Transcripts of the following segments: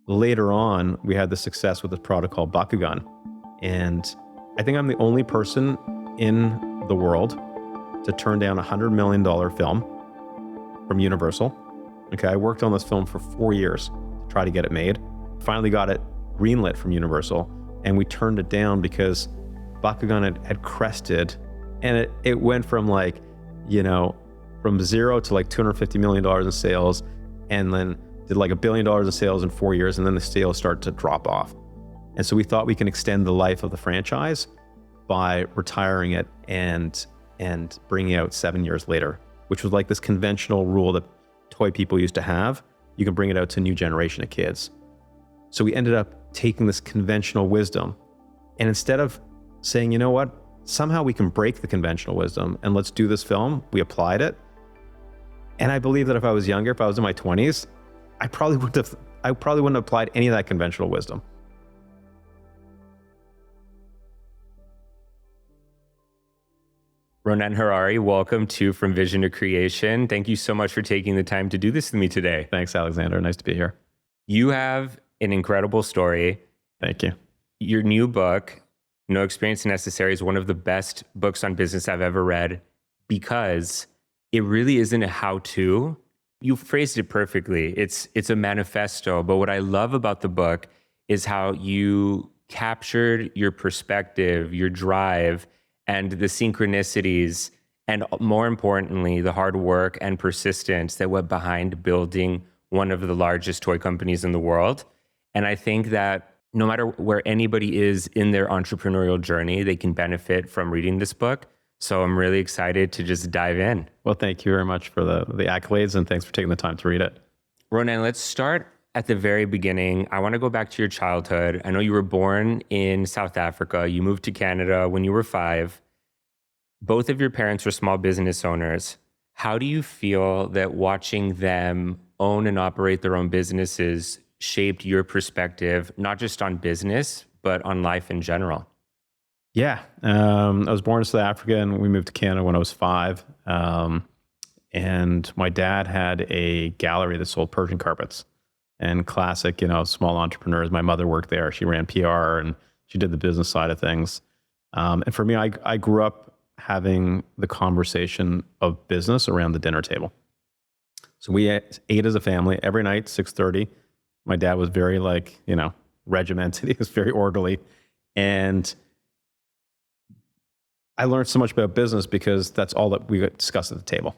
Later on, we had the success with this product called Bakugan. And I think I'm the only person in the world to turn down a $100 million film from Universal. Okay, I worked on this film for 4 years to try to get it made. Finally got it greenlit from Universal, and we turned it down because Bakugan had crested, and it went from like, from zero to like $250 million in sales, and then did like $1 billion in sales in 4 years, and then the sales start to drop off. And so we thought we can extend the life of the franchise by retiring it and bringing it out 7 years later, which was like this conventional rule that toy people used to have. You can bring it out to a new generation of kids. So we ended up taking this conventional wisdom, and instead of saying, you know what, somehow we can break the conventional wisdom and let's do this film, we applied it. And I believe that if I was younger, if I was in my 20s, I probably wouldn't have applied any of that conventional wisdom. Ronnen Harary, welcome to From Vision to Creation. Thank you so much for taking the time to do this with me today. Thanks, Alexander. Nice to be here. You have an incredible story. Thank you. Your new book, No Experience Necessary, is one of the best books on business I've ever read because it really isn't a how-to. You phrased it perfectly. It's a manifesto. But what I love about the book is how you captured your perspective, your drive, and the synchronicities, and more importantly, the hard work and persistence that went behind building one of the largest toy companies in the world. And I think that no matter where anybody is in their entrepreneurial journey, they can benefit from reading this book. So I'm really excited to just dive in. Well, thank you very much for the accolades, and thanks for taking the time to read it. Ronnen, let's start at the very beginning. I want to go back to your childhood. I know you were born in South Africa. You moved to Canada when you were 5. Both of your parents were small business owners. How do you feel that watching them own and operate their own businesses shaped your perspective, not just on business, but on life in general? Yeah, I was born in South Africa, and we moved to Canada when I was 5. And my dad had a gallery that sold Persian carpets, and classic, small entrepreneurs. My mother worked there. She ran PR, and she did the business side of things. And for me, I grew up having the conversation of business around the dinner table. So we ate as a family every night, 6:30. My dad was very regimented. He was very orderly. And I learned so much about business because that's all that we discussed at the table.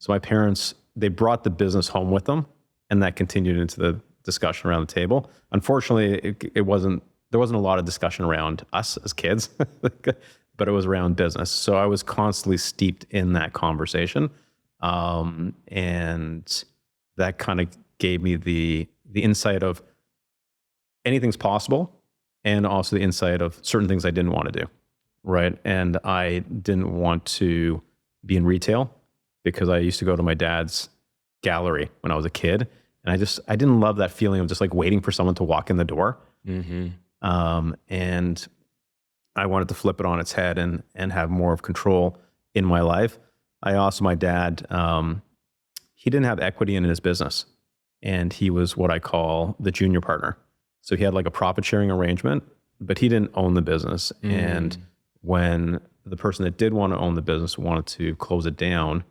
So my parents, they brought the business home with them, and that continued into the discussion around the table. Unfortunately, there wasn't a lot of discussion around us as kids, but it was around business. So I was constantly steeped in that conversation. And that kind of gave me the insight of anything's possible, and also the insight of certain things I didn't want to do. Right. And I didn't want to be in retail because I used to go to my dad's gallery when I was a kid. And I didn't love that feeling of just like waiting for someone to walk in the door. Mm-hmm. And I wanted to flip it on its head and have more of control in my life. My dad, he didn't have equity in his business, and he was what I call the junior partner. So he had like a profit sharing arrangement, but he didn't own the business. Mm. And when the person that did want to own the business wanted to close it down,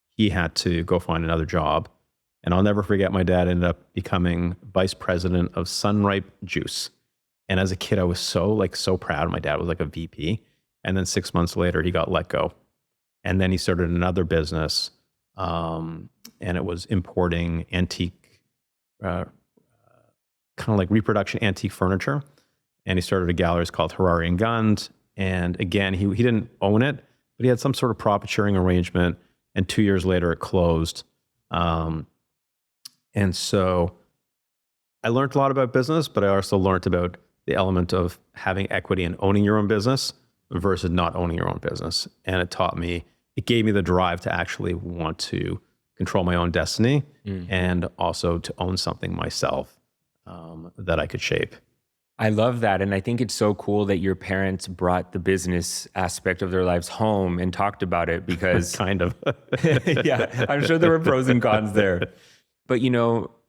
he had to go find another job. And I'll never forget, my dad ended up becoming vice president of Sunripe Juice. And as a kid, I was so proud. My dad was like a VP. And then 6 months later, he got let go. And then he started another business, and it was importing antique, kind of like reproduction antique furniture. And he started a gallery called Harary and Gund. And again, he didn't own it, but he had some sort of profit sharing arrangement. And 2 years later, it closed. And so I learned a lot about business, but I also learned about the element of having equity and owning your own business versus not owning your own business. And it gave me the drive to actually want to control my own destiny, and also to own something myself that I could shape. I love that. And I think it's so cool that your parents brought the business aspect of their lives home and talked about it, because kind of. yeah, I'm sure there were pros and cons there. But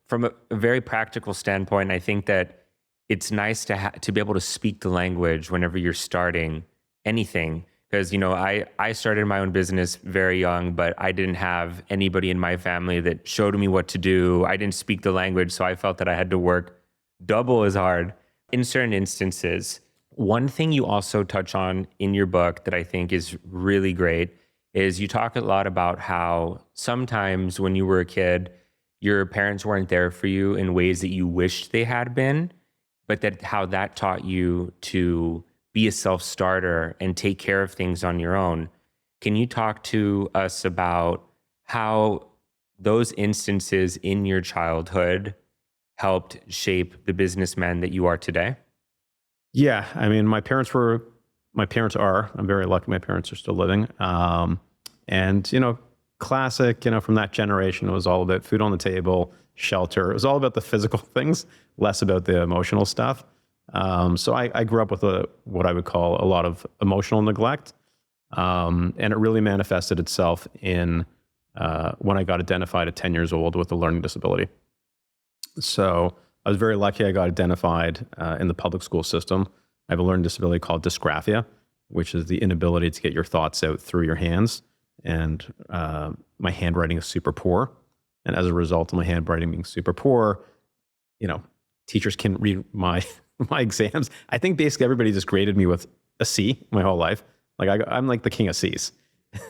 from a very practical standpoint, I think that it's nice to be able to speak the language whenever you're starting anything. Because, I started my own business very young, but I didn't have anybody in my family that showed me what to do. I didn't speak the language, so I felt that I had to work double as hard in certain instances. One thing you also touch on in your book that I think is really great is you talk a lot about how sometimes when you were a kid, your parents weren't there for you in ways that you wished they had been, but that how that taught you to be a self-starter and take care of things on your own. Can you talk to us about how those instances in your childhood helped shape the businessman that you are today? Yeah, I mean, my parents are. I'm very lucky. My parents are still living. And classic. From that generation, it was all about food on the table, shelter. It was all about the physical things, less about the emotional stuff. So I grew up with what I would call a lot of emotional neglect, and it really manifested itself in when I got identified at 10 years old with a learning disability. So I was very lucky. I got identified in the public school system. I have a learning disability called dysgraphia, which is the inability to get your thoughts out through your hands. And my handwriting is super poor. And as a result of my handwriting being super poor, teachers can read my exams. I think basically everybody just graded me with a C my whole life. Like I'm like the king of C's.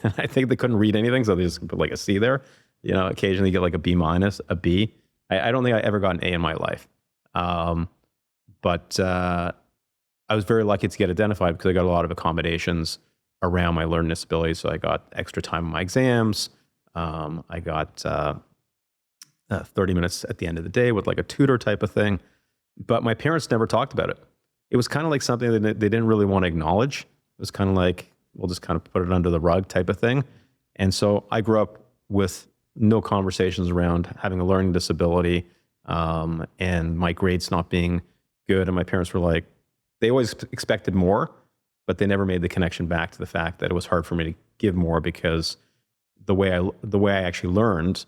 I think they couldn't read anything, so they just put like a C there. Occasionally get like a B minus, a B. I don't think I ever got an A in my life. But I was very lucky to get identified because I got a lot of accommodations around my learning disability. So I got extra time on my exams. I got 30 minutes at the end of the day with like a tutor type of thing. But my parents never talked about it. It was kind of like something that they didn't really want to acknowledge. It was kind of like, we'll just kind of put it under the rug type of thing. And so I grew up with no conversations around having a learning disability, and my grades not being good. And my parents were like, they always expected more, but they never made the connection back to the fact that it was hard for me to give more because the way I actually learned,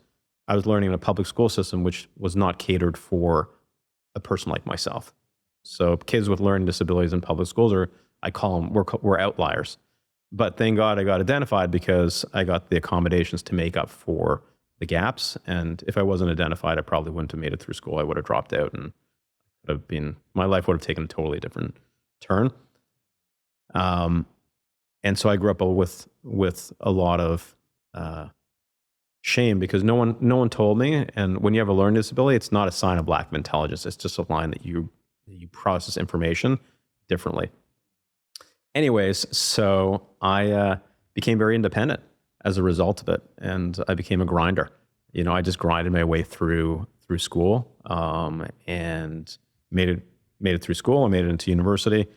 I was learning in a public school system, which was not catered for a person like myself. So kids with learning disabilities in public schools I call them, we're outliers. But thank God I got identified because I got the accommodations to make up for the gaps. And if I wasn't identified, I probably wouldn't have made it through school. I would have dropped out and my life would have taken a totally different turn. And so I grew up with a lot of shame because no one told me. And when you have a learning disability, it's not a sign of lack of intelligence. It's just a line that you process information differently. Anyways, so I became very independent as a result of it, and I became a grinder. I just grinded my way through school, and made it through school. I made it into university,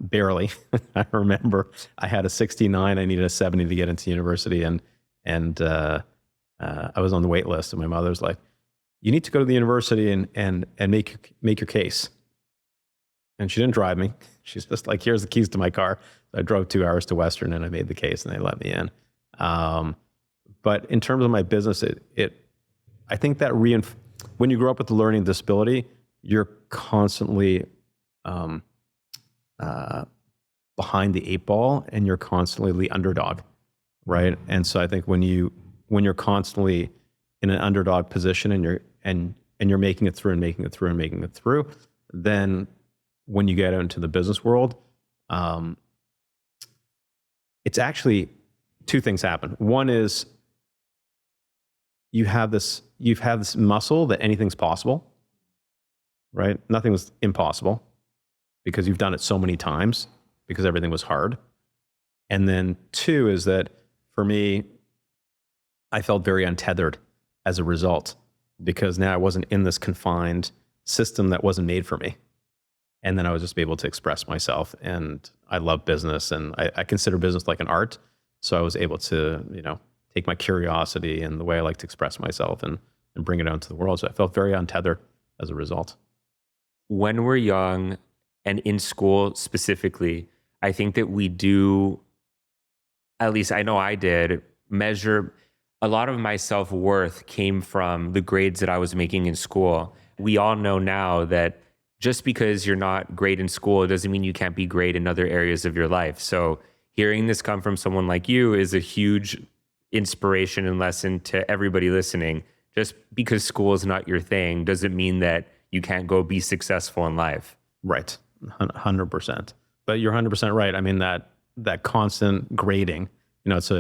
barely. I remember I had a 69. I needed a 70 to get into university, and I was on the wait list. And my mother's like, "You need to go to the university and make your case." And she didn't drive me. She's just like, "Here's the keys to my car." So I drove 2 hours to Western and I made the case and they let me in. But in terms of my business, I think that when you grow up with a learning disability, you're constantly behind the 8 ball and you're constantly the underdog, right? And so I think when you're constantly in an underdog position and you're making it through and making it through and making it through, then when you get out into the business world, it's actually 2 things happen. One is you've had this muscle that anything's possible, right? Nothing was impossible because you've done it so many times because everything was hard. And then 2 is that for me, I felt very untethered as a result because now I wasn't in this confined system that wasn't made for me. And then I was just able to express myself. And I love business and I consider business like an art. So I was able to, take my curiosity and the way I like to express myself and bring it out into the world. So I felt very untethered as a result. When we're young and in school specifically, I think that we do, at least I know I did, measure a lot of my self-worth came from the grades that I was making in school. We all know now that just because you're not great in school, it doesn't mean you can't be great in other areas of your life. So hearing this come from someone like you is a huge inspiration and lesson to everybody listening. Just because school is not your thing doesn't mean that you can't go be successful in life. Right. 100%. But you're 100% right. I mean, that constant grading, it's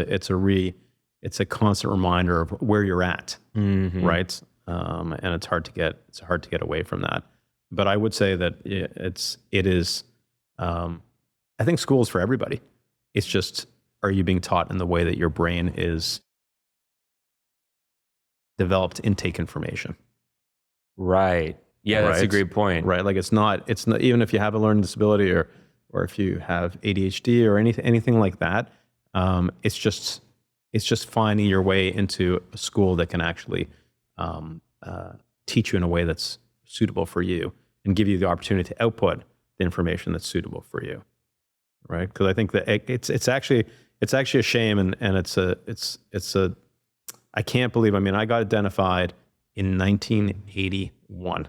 a constant reminder of where you're at. Right. And it's hard to get away from that. But I would say that it is, I think school is for everybody. It's just, are you being taught in the way that your brain is developed to intake information? Right. Yeah, that's a great point. Right. Like it's not even if you have a learning disability or if you have ADHD or anything like that, it's just finding your way into a school that can actually teach you in a way that's suitable for you and give you the opportunity to output the information that's suitable for you. Right. Because I think that it's actually a shame and it's a I can't believe, I got identified in 1981.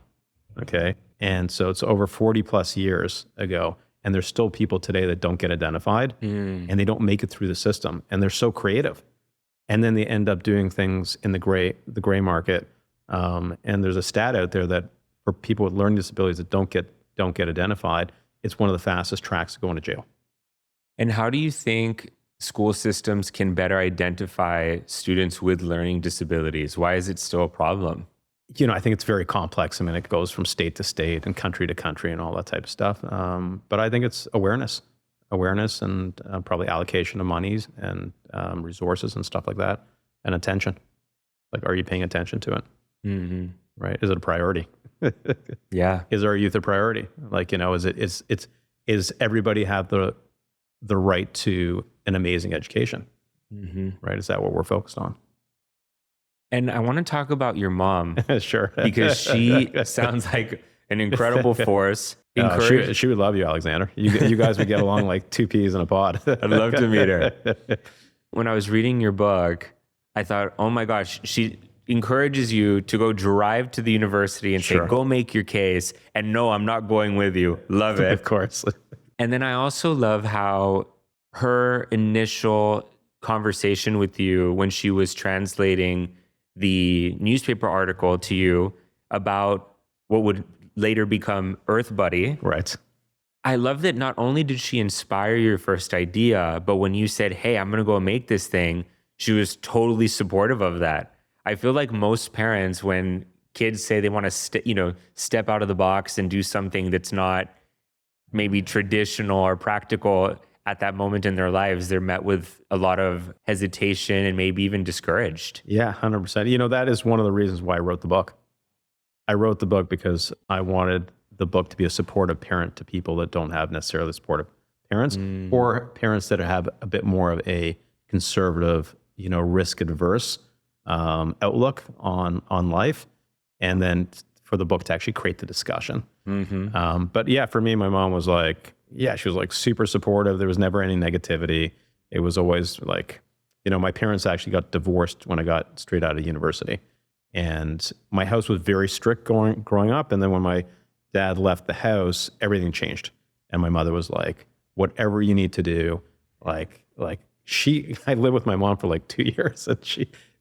Okay. And so it's over 40 plus years ago. And there's still people today that don't get identified and they don't make it through the system. And they're so creative. And then they end up doing things in the gray market. And there's a stat out there that for people with learning disabilities that don't get identified, it's one of the fastest tracks to go into jail. And how do you think school systems can better identify students with learning disabilities? Why is it still a problem? I think it's very complex. It goes from state to state and country to country and all that type of stuff. But I think it's awareness and probably allocation of monies and resources and stuff like that, and attention. Like, are you paying attention to it? Mm-hmm. Right? Is it a priority? Yeah. Is our youth a priority? Like, is everybody have the right to an amazing education? Mm-hmm. Right? Is that what we're focused on? And I want to talk about your mom. Sure. Because she sounds like an incredible force. She would love you, Alexander. You guys would get along like two peas in a pod. I'd love to meet her. When I was reading your book, I thought, oh my gosh, she encourages you to go drive to the university and say, go make your case. And no, I'm not going with you. Love it. Of course. And then I also love how her initial conversation with you when she was translating the newspaper article to you about what would later become Earth Buddy. Right. I love that not only did she inspire your first idea, but when you said, hey, I'm going to go make this thing, she was totally supportive of that. I feel like most parents, when kids say they want to step out of the box and do something that's not maybe traditional or practical at that moment in their lives, they're met with a lot of hesitation and maybe even discouraged. Yeah, 100%. That is one of the reasons why I wrote the book. I wrote the book because I wanted the book to be a supportive parent to people that don't have necessarily supportive parents or parents that have a bit more of a conservative, risk adverse outlook on life. And then for the book to actually create the discussion. Mm-hmm. But yeah, for me, my mom was like, she was like super supportive. There was never any negativity. It was always like, my parents actually got divorced when I got straight out of university. And my house was very strict growing up. And then when my dad left the house, everything changed. And my mother was like, whatever you need to do. I lived with my mom for like 2 years. And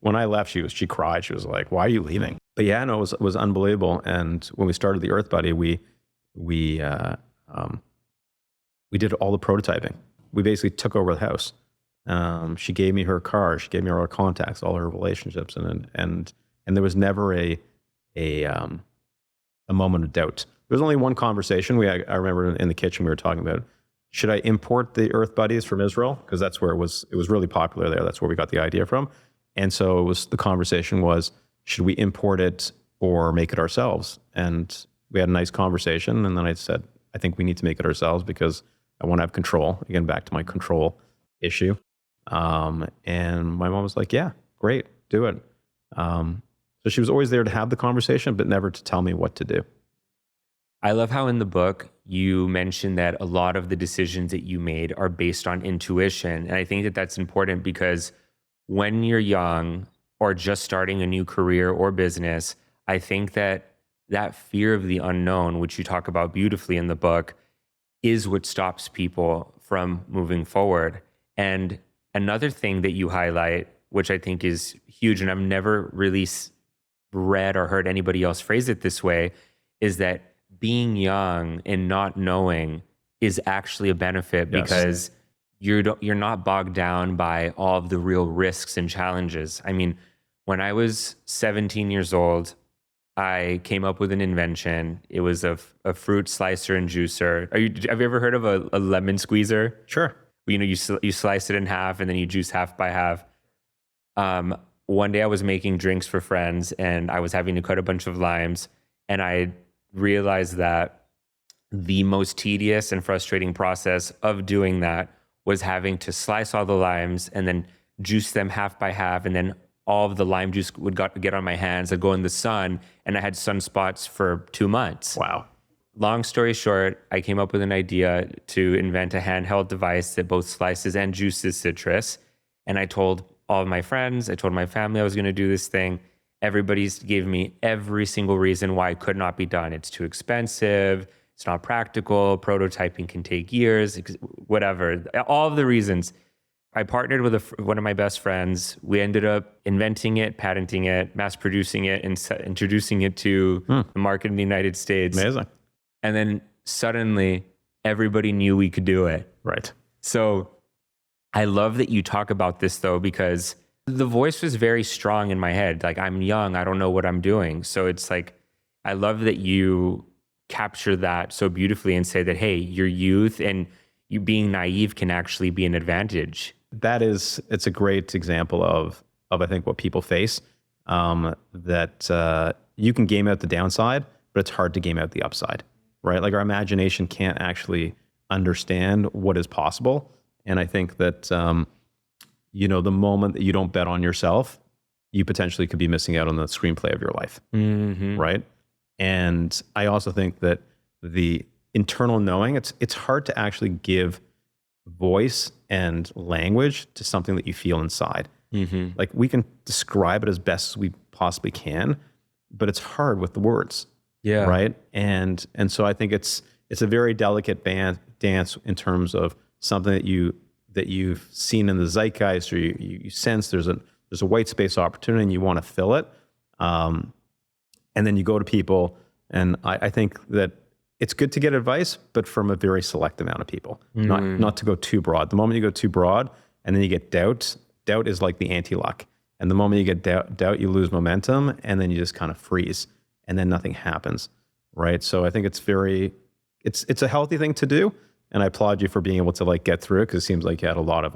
when I left, she cried. She was like, why are you leaving? But yeah, no, it was unbelievable. And when we started the Earth Buddy, we did all the prototyping. We basically took over the house. She gave me her car. She gave me all her contacts, all her relationships, and there was never a moment of doubt. There was only one conversation. I remember in the kitchen we were talking about, should I import the Earth Buddies from Israel? Because that's where it was really popular there. That's where we got the idea from. And so the conversation was, should we import it or make it ourselves? And we had a nice conversation. And then I said, I think we need to make it ourselves because I want to have control. Again, back to my control issue. And my mom was like, yeah, great, do it. So she was always there to have the conversation, but never to tell me what to do. I love how in the book you mentioned that a lot of the decisions that you made are based on intuition. And I think that that's important because when you're young, or just starting a new career or business, I think that that fear of the unknown, which you talk about beautifully in the book, is what stops people from moving forward. And another thing that you highlight, which I think is huge, and I've never really read or heard anybody else phrase it this way, is that being young and not knowing is actually a benefit. Yes. Because you're not bogged down by all of the real risks and challenges. I mean, when I was 17 years old, I came up with an invention. It was a fruit slicer and juicer. Have you ever heard of a lemon squeezer? Sure. You slice it in half and then you juice half by half. One day I was making drinks for friends and I was having to cut a bunch of limes, and I realized that the most tedious and frustrating process of doing that was having to slice all the limes and then juice them half by half, and then all of the lime juice would get on my hands. I'd go in the sun, and I had sunspots for 2 months. Wow. Long story short, I came up with an idea to invent a handheld device that both slices and juices citrus. And I told all of my friends, I told my family I was going to do this thing. Everybody gave me every single reason why it could not be done. It's too expensive. It's not practical. Prototyping can take years, whatever. All of the reasons. I partnered with one of my best friends. We ended up inventing it, patenting it, mass producing it, and introducing it to the market in the United States. Amazing. And then suddenly everybody knew we could do it. Right. So I love that you talk about this though, because the voice was very strong in my head. Like, I'm young, I don't know what I'm doing. So it's like, I love that you capture that so beautifully and say that, hey, your youth and you being naive can actually be an advantage. It's a great example of I think what people face, that you can game out the downside, but it's hard to game out the upside, right? Like, our imagination can't actually understand what is possible. And I think that, the moment that you don't bet on yourself, you potentially could be missing out on the screenplay of your life, right? And I also think that the internal knowing, it's hard to actually give voice and language to something that you feel inside. Like, we can describe it as best as we possibly can, but it's hard with the words. Yeah. Right. And so I think it's a very delicate dance in terms of something that you've seen in the zeitgeist, or you sense there's a white space opportunity and you want to fill it. And then you go to people, and I think that it's good to get advice, but from a very select amount of people, not to go too broad. The moment you go too broad and then you get doubt is like the anti-luck. And the moment you get doubt, you lose momentum, and then you just kind of freeze, and then nothing happens, right? So I think it's a healthy thing to do. And I applaud you for being able to like get through it, because it seems like you had a lot of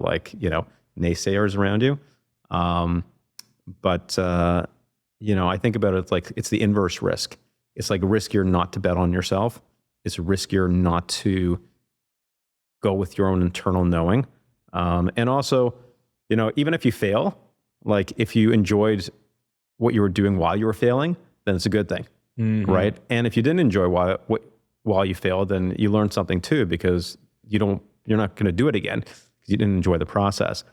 naysayers around you. But I think about it like it's the inverse risk. It's like riskier not to bet on yourself. It's riskier not to go with your own internal knowing. And also, even if you fail, like if you enjoyed what you were doing while you were failing, then it's a good thing, right? And if you didn't enjoy while you failed, then you learned something too, because you're not going to do it again because you didn't enjoy the process.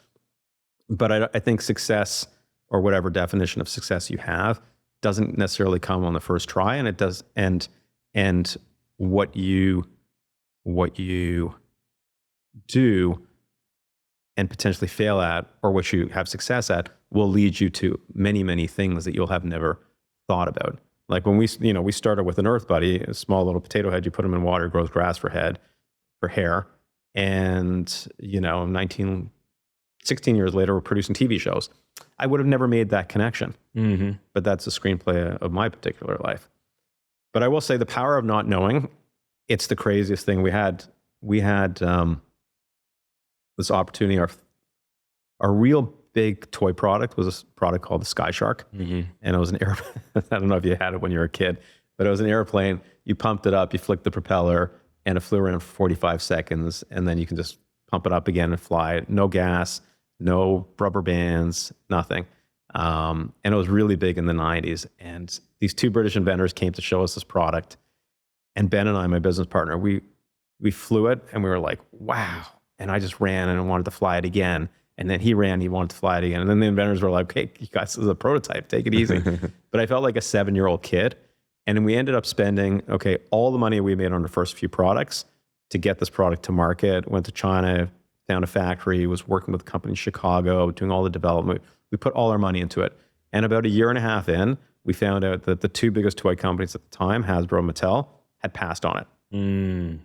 But I think success, or whatever definition of success you have, doesn't necessarily come on the first try, and it does. And what you do and potentially fail at, or what you have success at, will lead you to many, many things that you'll have never thought about. Like when we started with an Earth Buddy, a small little potato head, you put them in water, grows grass for hair. And, 16 years later, we're producing TV shows. I would have never made that connection, but that's the screenplay of my particular life. But I will say the power of not knowing, it's the craziest thing. We had this opportunity. Our real big toy product was a product called the Sky Shark. And it was an airplane. I don't know if you had it when you were a kid, but it was an airplane. You pumped it up, you flicked the propeller, and it flew around for 45 seconds. And then you can just pump it up again and fly it. No gas, no rubber bands, nothing. And it was really big in the 90s. And these two British inventors came to show us this product. And Ben and I, my business partner, we flew it, and we were like, wow. And I just ran and wanted to fly it again. And then he wanted to fly it again. And then the inventors were like, hey, you guys, this is a prototype, take it easy. But I felt like a 7-year-old kid. And then we ended up spending, all the money we made on the first few products to get this product to market. Went to China, found a factory, was working with a company in Chicago, doing all the development. We put all our money into it. And about 1.5 years in, we found out that the 2 biggest toy companies at the time, Hasbro and Mattel, had passed on it. And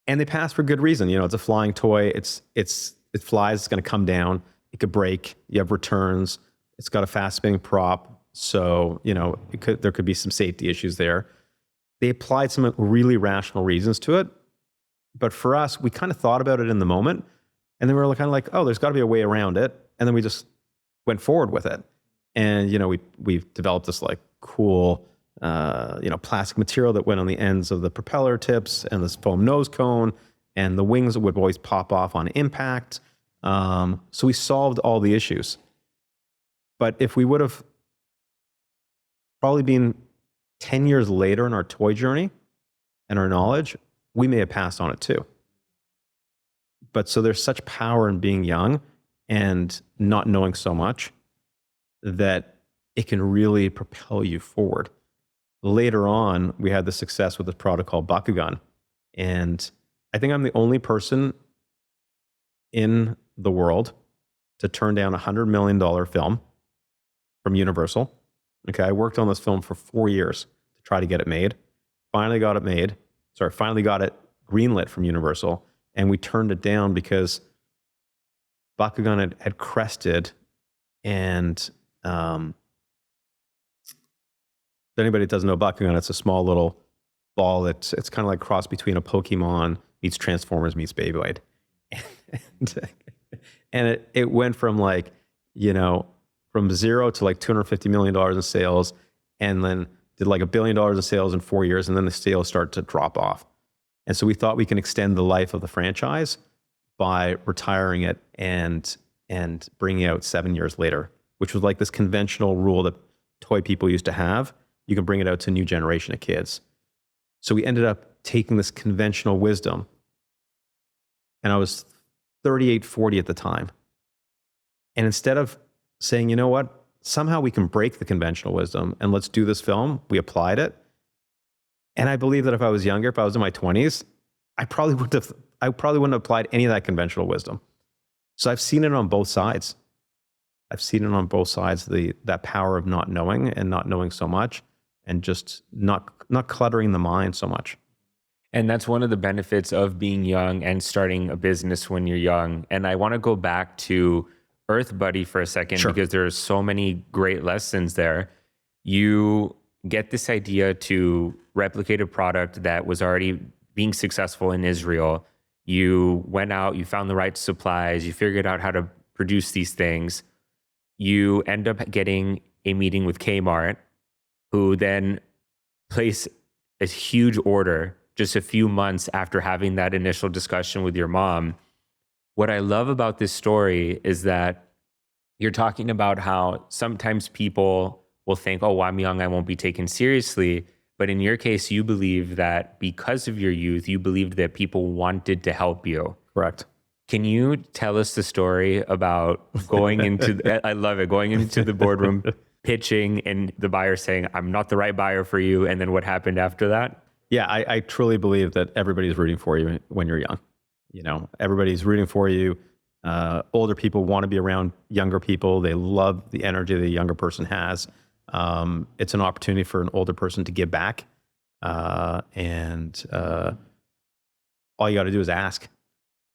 they passed for good reason. It's a flying toy. It flies. It's going to come down. It could break. You have returns. It's got a fast spinning prop. So, there could be some safety issues there. They applied some really rational reasons to it. But for us, we kind of thought about it in the moment. And then we were kind of like, oh, there's got to be a way around it. And then we just went forward with it. And, we've developed this like cool, plastic material that went on the ends of the propeller tips and this foam nose cone, and the wings would always pop off on impact. So we solved all the issues. But if we would have probably been 10 years later in our toy journey and our knowledge, we may have passed on it too. But so there's such power in being young and not knowing so much that it can really propel you forward. Later on, we had the success with a product called Bakugan. And I think I'm the only person in the world to turn down a $100 million film from Universal. I worked on this film for 4 years to try to get it made. Finally got it greenlit from Universal. And we turned it down because Bakugan had crested. And if anybody doesn't know Bakugan, it's a small little ball. It's kind of like cross between a Pokemon meets Transformers meets Beyblade. And it went from from 0 to like $250 million in sales, and then did like $1 billion in sales in 4 years, and then the sales start to drop off. And so we thought we can extend the life of the franchise by retiring it and bringing it out 7 years later, which was like this conventional rule that toy people used to have. You can bring it out to a new generation of kids. So we ended up taking this conventional wisdom, and I was 38, 40 at the time. And instead of saying, you know what, somehow we can break the conventional wisdom and let's do this film, we applied it. And I believe that if I was younger, if I was in my 20s, I probably wouldn't have applied any of that conventional wisdom. So I've seen it on both sides. That power of not knowing and not knowing so much, and just not cluttering the mind so much. And that's one of the benefits of being young and starting a business when you're young. And I want to go back to Earth Buddy for a second, Sure. Because there are so many great lessons there. You get this idea to replicate a product that was already being successful in Israel. You went out, you found the right supplies, you figured out how to produce these things. You end up getting a meeting with Kmart, who then place a huge order just a few months after having that initial discussion with your mom. What I love about this story is that you're talking about how sometimes people will think, oh, well, I'm young, I won't be taken seriously. But in your case, you believe that because of your youth, you believed that people wanted to help you. Correct. Can you tell us the story about going into, I love it, going into the boardroom, pitching, and the buyer saying, I'm not the right buyer for you, and then what happened after that? Yeah, I truly believe that everybody's rooting for you when you're young. Everybody's rooting for you. Older people want to be around younger people. They love the energy the younger person has. It's an opportunity for an older person to give back. And all you got to do is ask.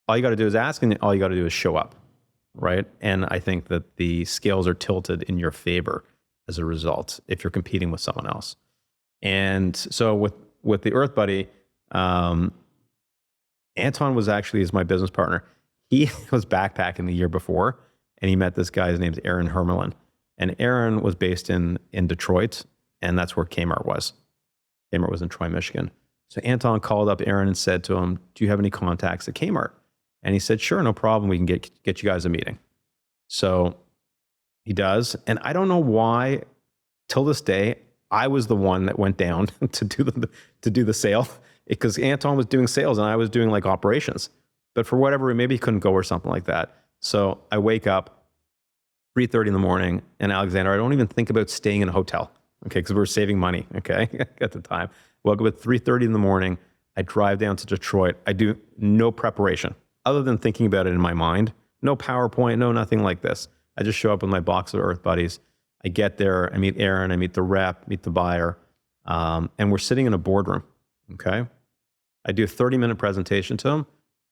All you got to do is ask, and all you got to do is show up, right? And I think that the scales are tilted in your favor as a result if you're competing with someone else. And so with the Earth Buddy, Anton is my business partner. He was backpacking the year before, and he met this guy. His name's Aaron Hermelin. And Aaron was based in Detroit, and that's where Kmart was. Kmart was in Troy, Michigan. So Anton called up Aaron and said to him, do you have any contacts at Kmart? And he said, sure, no problem. We can get you guys a meeting. So he does. And I don't know why, till this day, I was the one that went down to do the sale, because Anton was doing sales and I was doing like operations. But for whatever, maybe he couldn't go or something like that. So I wake up 3:30 in the morning, and Alexander, I don't even think about staying in a hotel, okay, because we were saving money, okay, at the time. Woke up at 3:30 in the morning. I drive down to Detroit. I do no preparation other than thinking about it in my mind. No PowerPoint, no nothing like this. I just show up with my box of Earth Buddies. I get there, I meet Aaron, I meet the rep, meet the buyer, and we're sitting in a boardroom, okay? I do a 30-minute presentation to him,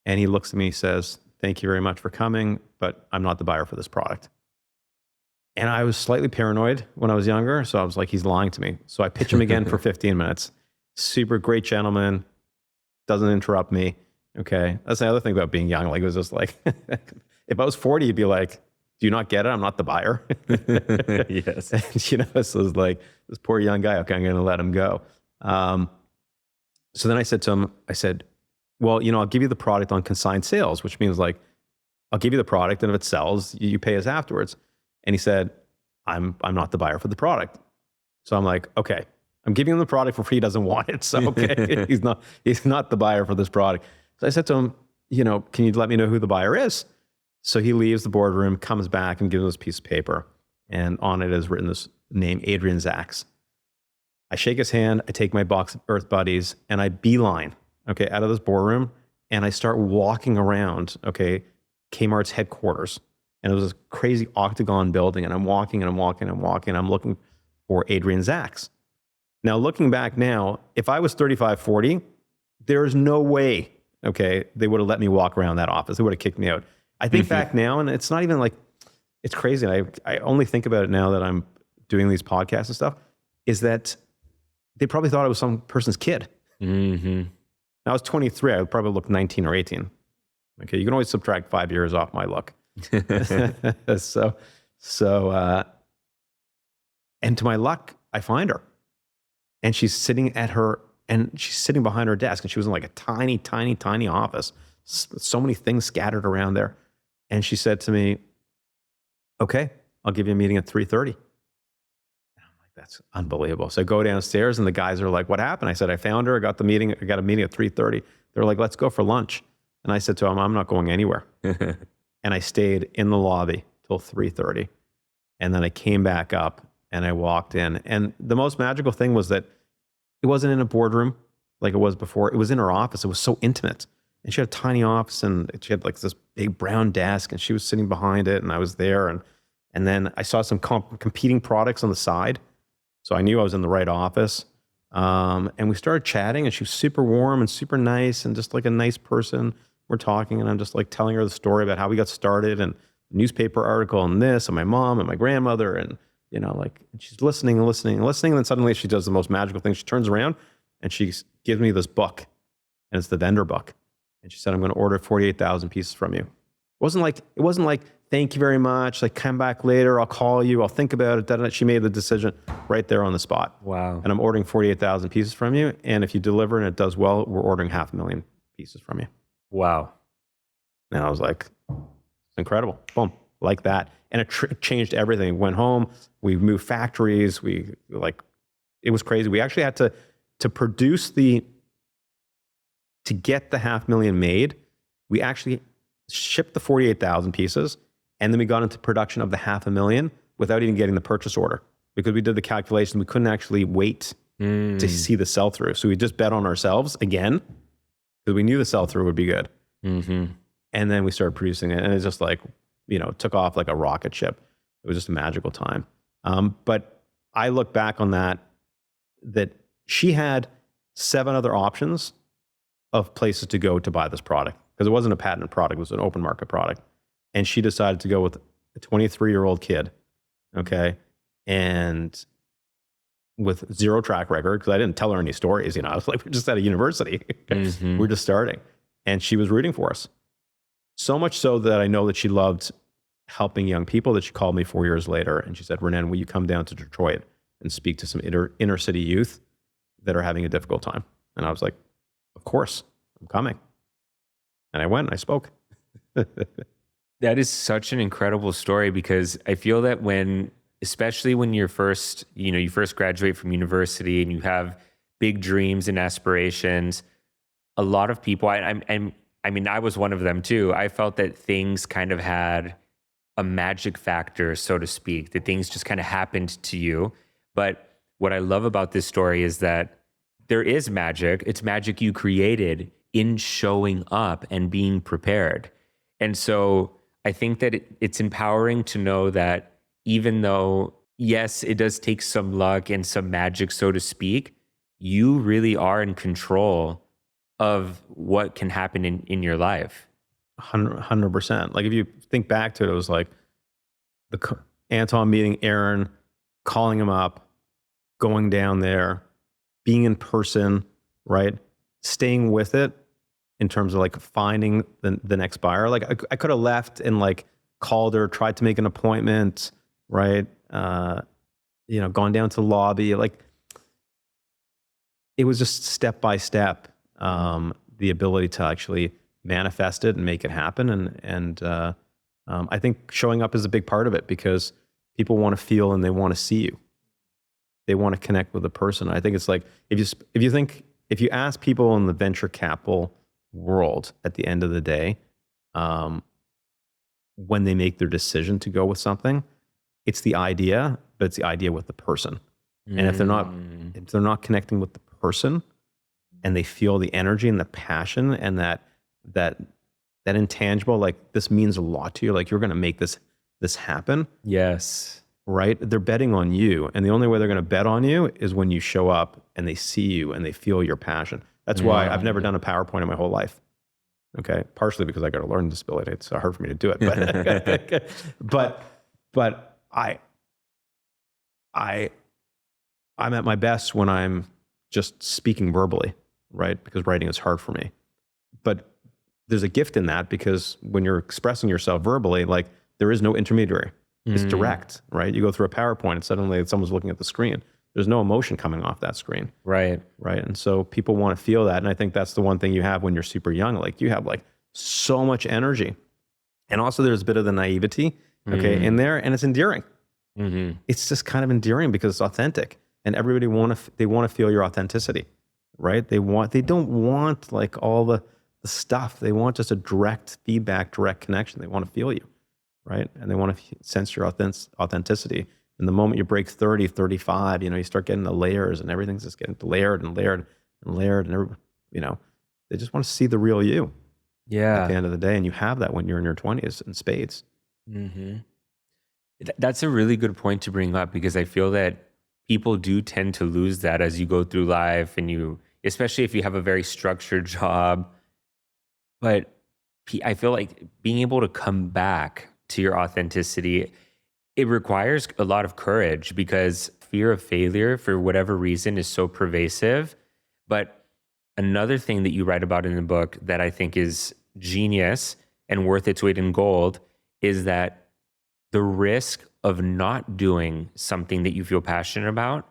and he looks at me and says, "Thank you very much for coming, but I'm not the buyer for this product." And I was slightly paranoid when I was younger, so I was like, he's lying to me. So I pitch him again for 15 minutes. Super great gentleman, doesn't interrupt me, okay? That's the other thing about being young. Like, it was just like, if I was 40, you'd be like, do you not get it? I'm not the buyer. Yes. And, you know, this was like, this poor young guy, okay, I'm going to let him go. So then I said to him, I said, well, you know, I'll give you the product on consigned sales, which means like, I'll give you the product, and if it sells, you pay us afterwards. And he said, I'm not the buyer for the product. So I'm like, okay, I'm giving him the product for free. He doesn't want it. So, okay, he's not the buyer for this product. So I said to him, you know, can you let me know who the buyer is? So he leaves the boardroom, comes back, and gives him this piece of paper. And on it is written this name, Adrian Zacks. I shake his hand, I take my box of Earth Buddies, and I beeline, okay, out of this boardroom, and I start walking around, okay, Kmart's headquarters. And it was this crazy octagon building, and I'm walking and I'm walking and I'm walking, and I'm looking for Adrian Zacks. Now, looking back now, if I was 35, 40, there's no way, okay, they would have let me walk around that office. They would have kicked me out. I think back now, and it's not even like, it's crazy. And I only think about it now that I'm doing these podcasts and stuff, is that they probably thought I was some person's kid. Mm-hmm. Now, I was 23. I would probably look 19 or 18. Okay, you can always subtract 5 years off my look. And to my luck, I find her, and she's sitting behind her desk, and she was in like a tiny, tiny, tiny office. So many things scattered around there. And she said to me, okay, I'll give you a meeting at 3:30. And I'm like, that's unbelievable. So I go downstairs, and the guys are like, what happened? I said, I found her. I got a meeting at 3:30. They're like, let's go for lunch. And I said to them, I'm not going anywhere. And I stayed in the lobby till 3:30. And then I came back up and I walked in. And the most magical thing was that it wasn't in a boardroom like it was before. It was in her office. It was so intimate. And she had a tiny office, and she had like this big brown desk, and she was sitting behind it, and I was there. And then I saw some competing products on the side. So I knew I was in the right office. And we started chatting, and she was super warm and super nice, and just like a nice person. We're talking, and I'm just like telling her the story about how we got started, and a newspaper article, and this, and my mom and my grandmother, and you know, like, and she's listening and listening and listening. And then suddenly she does the most magical thing. She turns around and she gives me this book, and it's the vendor book. And she said, I'm going to order 48,000 pieces from you. It wasn't like, thank you very much. Like, come back later. I'll call you. I'll think about it. Da-da-da. She made the decision right there on the spot. Wow. And I'm ordering 48,000 pieces from you. And if you deliver and it does well, we're ordering 500,000 pieces from you. Wow. And I was like, it's incredible. Boom. Like that. And it changed everything. Went home. We moved factories. It was crazy. We actually had to produce to get the 500,000 made. We actually shipped the 48,000 pieces. And then we got into production of the 500,000 without even getting the purchase order, because we did the calculation. We couldn't actually wait to see the sell through. So we just bet on ourselves again, because we knew the sell through would be good. Mm-hmm. And then we started producing it, and it just like, you know, took off like a rocket ship. It was just a magical time. But I look back on that she had 7 other options of places to go to buy this product, because it wasn't a patented product. It was an open market product. And she decided to go with a 23-year-old kid, okay, and with zero track record, because I didn't tell her any stories. You know, I was like, we're just at a university. Mm-hmm. We're just starting. And she was rooting for us. So much so that I know that she loved helping young people, that she called me 4 years later, and she said, Ronnen, will you come down to Detroit and speak to some inner city youth that are having a difficult time? And I was like, of course, I'm coming. And I went and I spoke. That is such an incredible story, because I feel that especially when you first graduate from university and you have big dreams and aspirations, a lot of people, I'm I mean, I was one of them too. I felt that things kind of had a magic factor, so to speak, that things just kind of happened to you. But what I love about this story is that there is magic. It's magic you created in showing up and being prepared. And so I think that it's empowering to know that even though, yes, it does take some luck and some magic, so to speak, you really are in control of what can happen in your life. 100%. Like if you think back to it, it was like Anton meeting Aaron, calling him up, going down there, being in person, right? Staying with it in terms of like finding the next buyer. Like I could have left and like called her, tried to make an appointment, right? Gone down to the lobby. Like it was just step by step, the ability to actually manifest it and make it happen. And I think showing up is a big part of it because people want to feel and they want to see you. They want to connect with a person. I think it's like if you ask people in the venture capital world at the end of the day, when they make their decision to go with something, it's the idea, but it's the idea with the person. And if they're not connecting with the person and they feel the energy and the passion and that intangible, like this means a lot to you, like you're going to make this happen. Yes. Right? They're betting on you. And the only way they're going to bet on you is when you show up and they see you and they feel your passion. That's why I've never done a PowerPoint in my whole life. Okay. Partially because I got a learning disability. It's so hard for me to do it. But I'm at my best when I'm just speaking verbally, right? Because writing is hard for me. But there's a gift in that because when you're expressing yourself verbally, like there is no intermediary. It's direct, right? You go through a PowerPoint and suddenly someone's looking at the screen. There's no emotion coming off that screen. Right. Right. And so people want to feel that. And I think that's the one thing you have when you're super young. Like you have like so much energy. And also there's a bit of the naivety, okay, in there. And it's endearing. Mm-hmm. It's just kind of endearing because it's authentic. And everybody want to feel your authenticity, right? They don't want like all the stuff. They want just a direct feedback, direct connection. They want to feel you. Right? And they want to sense your authenticity. And the moment you break 30, 35, you start getting the layers and everything's just getting layered and layered and layered. And, they just want to see the real you. Yeah. At the end of the day. And you have that when you're in your 20s in spades. Mm-hmm. That's a really good point to bring up because I feel that people do tend to lose that as you go through life and especially if you have a very structured job. But I feel like being able to come back to your authenticity, it requires a lot of courage because fear of failure for whatever reason is so pervasive. But another thing that you write about in the book that I think is genius and worth its weight in gold is that the risk of not doing something that you feel passionate about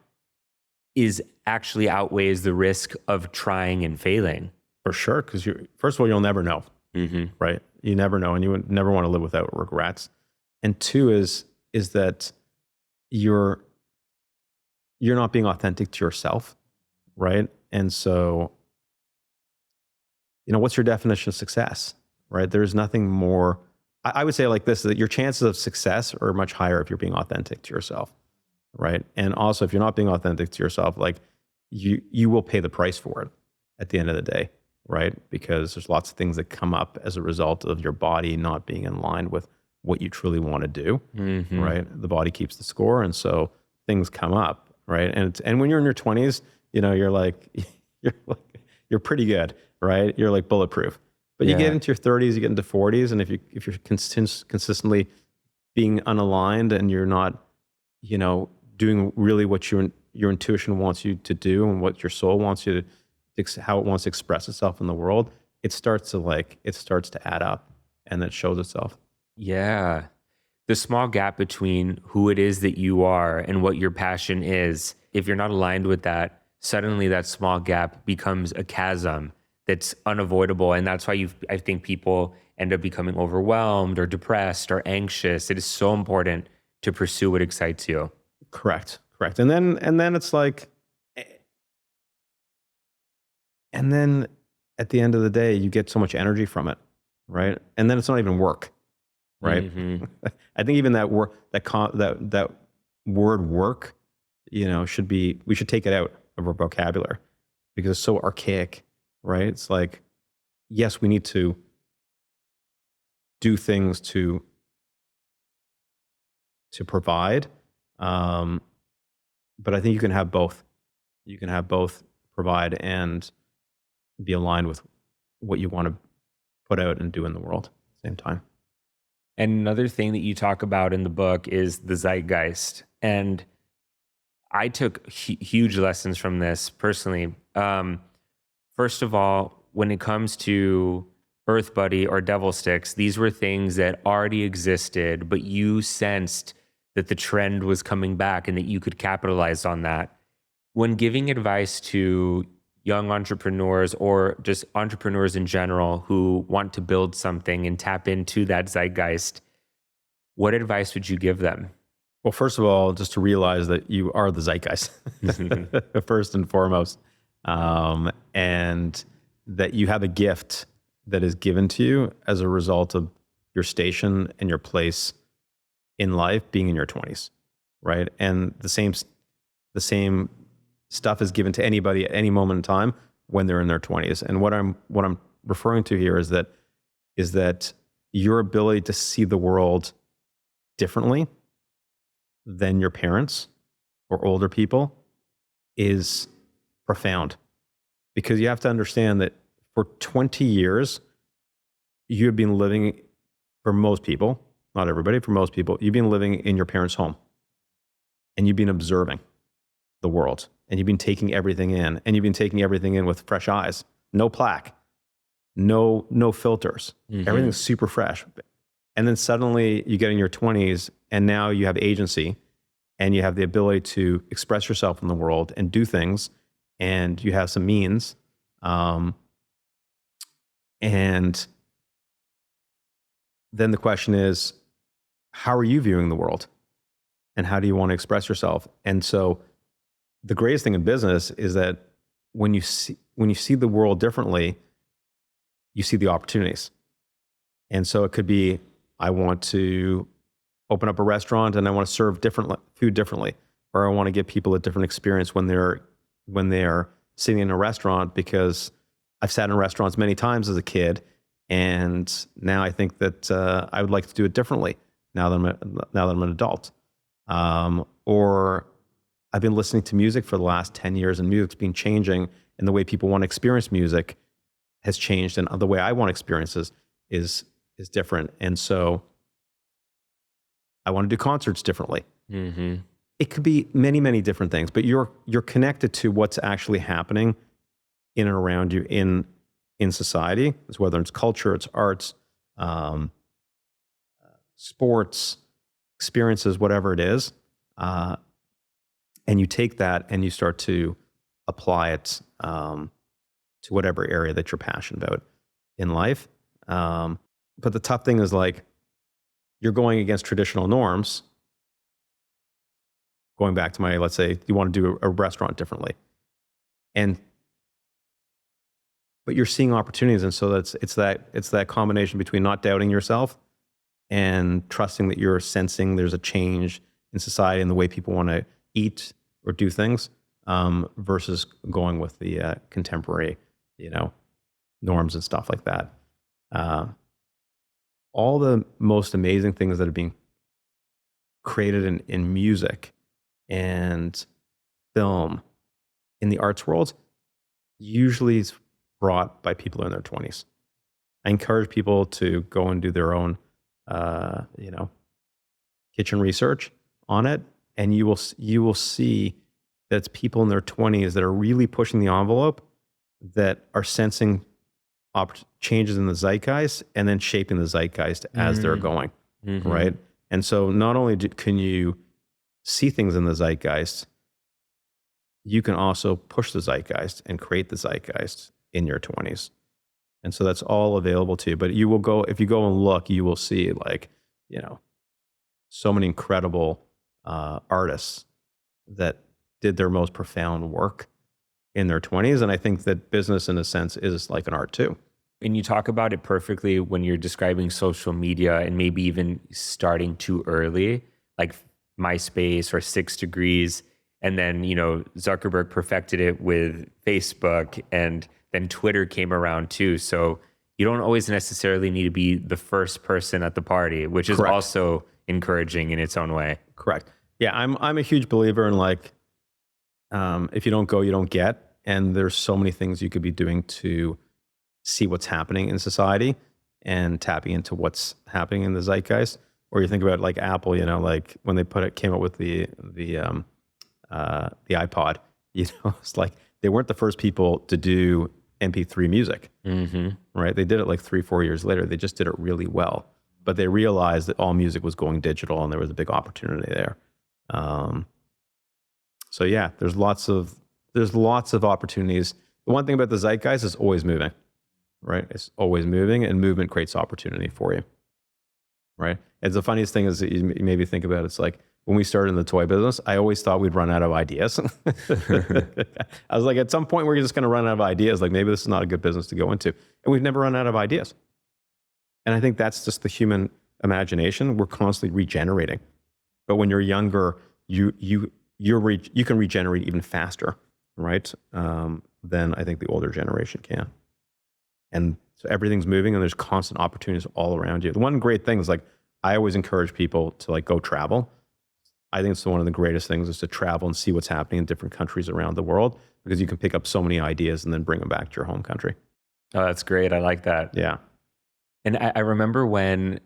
is actually outweighs the risk of trying and failing. For sure. Because first of all, you'll never know. Mm-hmm. Right? You never know, and you would never want to live without regrets. And two is that you're not being authentic to yourself, right? And so, what's your definition of success, right? There's nothing more. I would say like this: that your chances of success are much higher if you're being authentic to yourself, right? And also, if you're not being authentic to yourself, like you will pay the price for it at the end of the day. Right? Because there's lots of things that come up as a result of your body not being in line with what you truly want to do. Mm-hmm. Right? The body keeps the score. And so things come up. Right? And when you're in your 20s, you're pretty good. Right? You're like bulletproof. But you get into your 30s, you get into 40s. And if you're consistently being unaligned and you're not, doing really what your intuition wants you to do and what your soul wants you to, how it wants to express itself in the world, it starts to add up and it shows itself. Yeah. The small gap between who it is that you are and what your passion is, if you're not aligned with that, suddenly that small gap becomes a chasm that's unavoidable. And that's why I think people end up becoming overwhelmed or depressed or anxious. It is so important to pursue what excites you. Correct. And then it's like, and then at the end of the day, you get so much energy from it, right? And then it's not even work, right? I think even that word, that word work, you know, we should take it out of our vocabulary because it's so archaic, right? It's like, yes, we need to do things to provide, but I think you can have both. You can have both, provide and be aligned with what you want to put out and do in the world at the same time. And another thing that you talk about in the book is the zeitgeist. And I took huge lessons from this personally. First of all, when it comes to Earth Buddy or Devil Sticks, these were things that already existed, but you sensed that the trend was coming back and that you could capitalize on that. When giving advice to young entrepreneurs or just entrepreneurs in general who want to build something and tap into that zeitgeist, what advice would you give them? Well, first of all, just to realize that you are the zeitgeist, first and foremost, and that you have a gift that is given to you as a result of your station and your place in life being in your 20s, right? And the same stuff is given to anybody at any moment in time when they're in their 20s. And what I'm referring to here is that your ability to see the world differently than your parents or older people is profound, because you have to understand that for 20 years, you have been living, for most people, not everybody, for most people, you've been living in your parents' home and you've been observing the world and you've been taking everything in, and you've been taking everything in with fresh eyes, no plaque, no filters. Everything's super fresh. And then suddenly you get in your 20s and now you have agency and you have the ability to express yourself in the world and do things, and you have some means. And then the question is, how are you viewing the world? And how do you want to express yourself? And so the greatest thing in business is that when you see the world differently, you see the opportunities. And so it could be, I want to open up a restaurant and I want to serve food differently, or I want to give people a different experience when they're sitting in a restaurant, because I've sat in restaurants many times as a kid, and now I think that I would like to do it differently now that I'm an adult. Or I've been listening to music for the last 10 years, and music's been changing, and the way people want to experience music has changed, and the way I want experiences is different. And so I want to do concerts differently. It could be many, many different things, but you're connected to what's actually happening in and around you in society. It's whether it's culture, it's arts, sports, experiences, whatever it is. And you take that and you start to apply it to whatever area that you're passionate about in life. But the tough thing is, like, you're going against traditional norms. Going back to let's say you want to do a restaurant differently, but you're seeing opportunities. And so it's that combination between not doubting yourself and trusting that you're sensing there's a change in society and the way people want to eat or do things, versus going with the contemporary, norms and stuff like that. All the most amazing things that are being created in music and film in the arts world usually is brought by people in their 20s. I encourage people to go and do their own, kitchen research on it, and you will see that it's people in their 20s that are really pushing the envelope, that are sensing changes in the zeitgeist and then shaping the zeitgeist as they're going, right? And so not only can you see things in the zeitgeist, you can also push the zeitgeist and create the zeitgeist in your 20s. And so that's all available to you. But if you go and look, you will see, so many incredible artists that did their most profound work in their 20s. And I think that business, in a sense, is like an art too. And you talk about it perfectly when you're describing social media and maybe even starting too early, like MySpace or 6 Degrees. And then, Zuckerberg perfected it with Facebook, and then Twitter came around too. So you don't always necessarily need to be the first person at the party, which is Correct. also encouraging in its own way. Correct. Yeah, I'm a huge believer in like, if you don't go, you don't get. And there's so many things you could be doing to see what's happening in society and tapping into what's happening in the zeitgeist. Or you think about like Apple, like when they came up with the iPod, it's like they weren't the first people to do MP3 music, right? They did it like 3-4 years later. They just did it really well, but they realized that all music was going digital and there was a big opportunity there. So yeah, there's lots of opportunities. The one thing about the zeitgeist is always moving, right? It's always moving, and movement creates opportunity for you, right? And the funniest thing is that you maybe think about it, it's like when we started in the toy business, I always thought we'd run out of ideas. I was like, at some point, we're just going to run out of ideas. Like maybe this is not a good business to go into. And we've never run out of ideas. And I think that's just the human imagination. We're constantly regenerating. But when you're younger, you can regenerate even faster, right? Than I think the older generation can. And so everything's moving, and there's constant opportunities all around you. The one great thing is like, I always encourage people to like go travel. I think it's one of the greatest things is to travel and see what's happening in different countries around the world, because you can pick up so many ideas and then bring them back to your home country. Oh, that's great. I like that. Yeah. And I remember when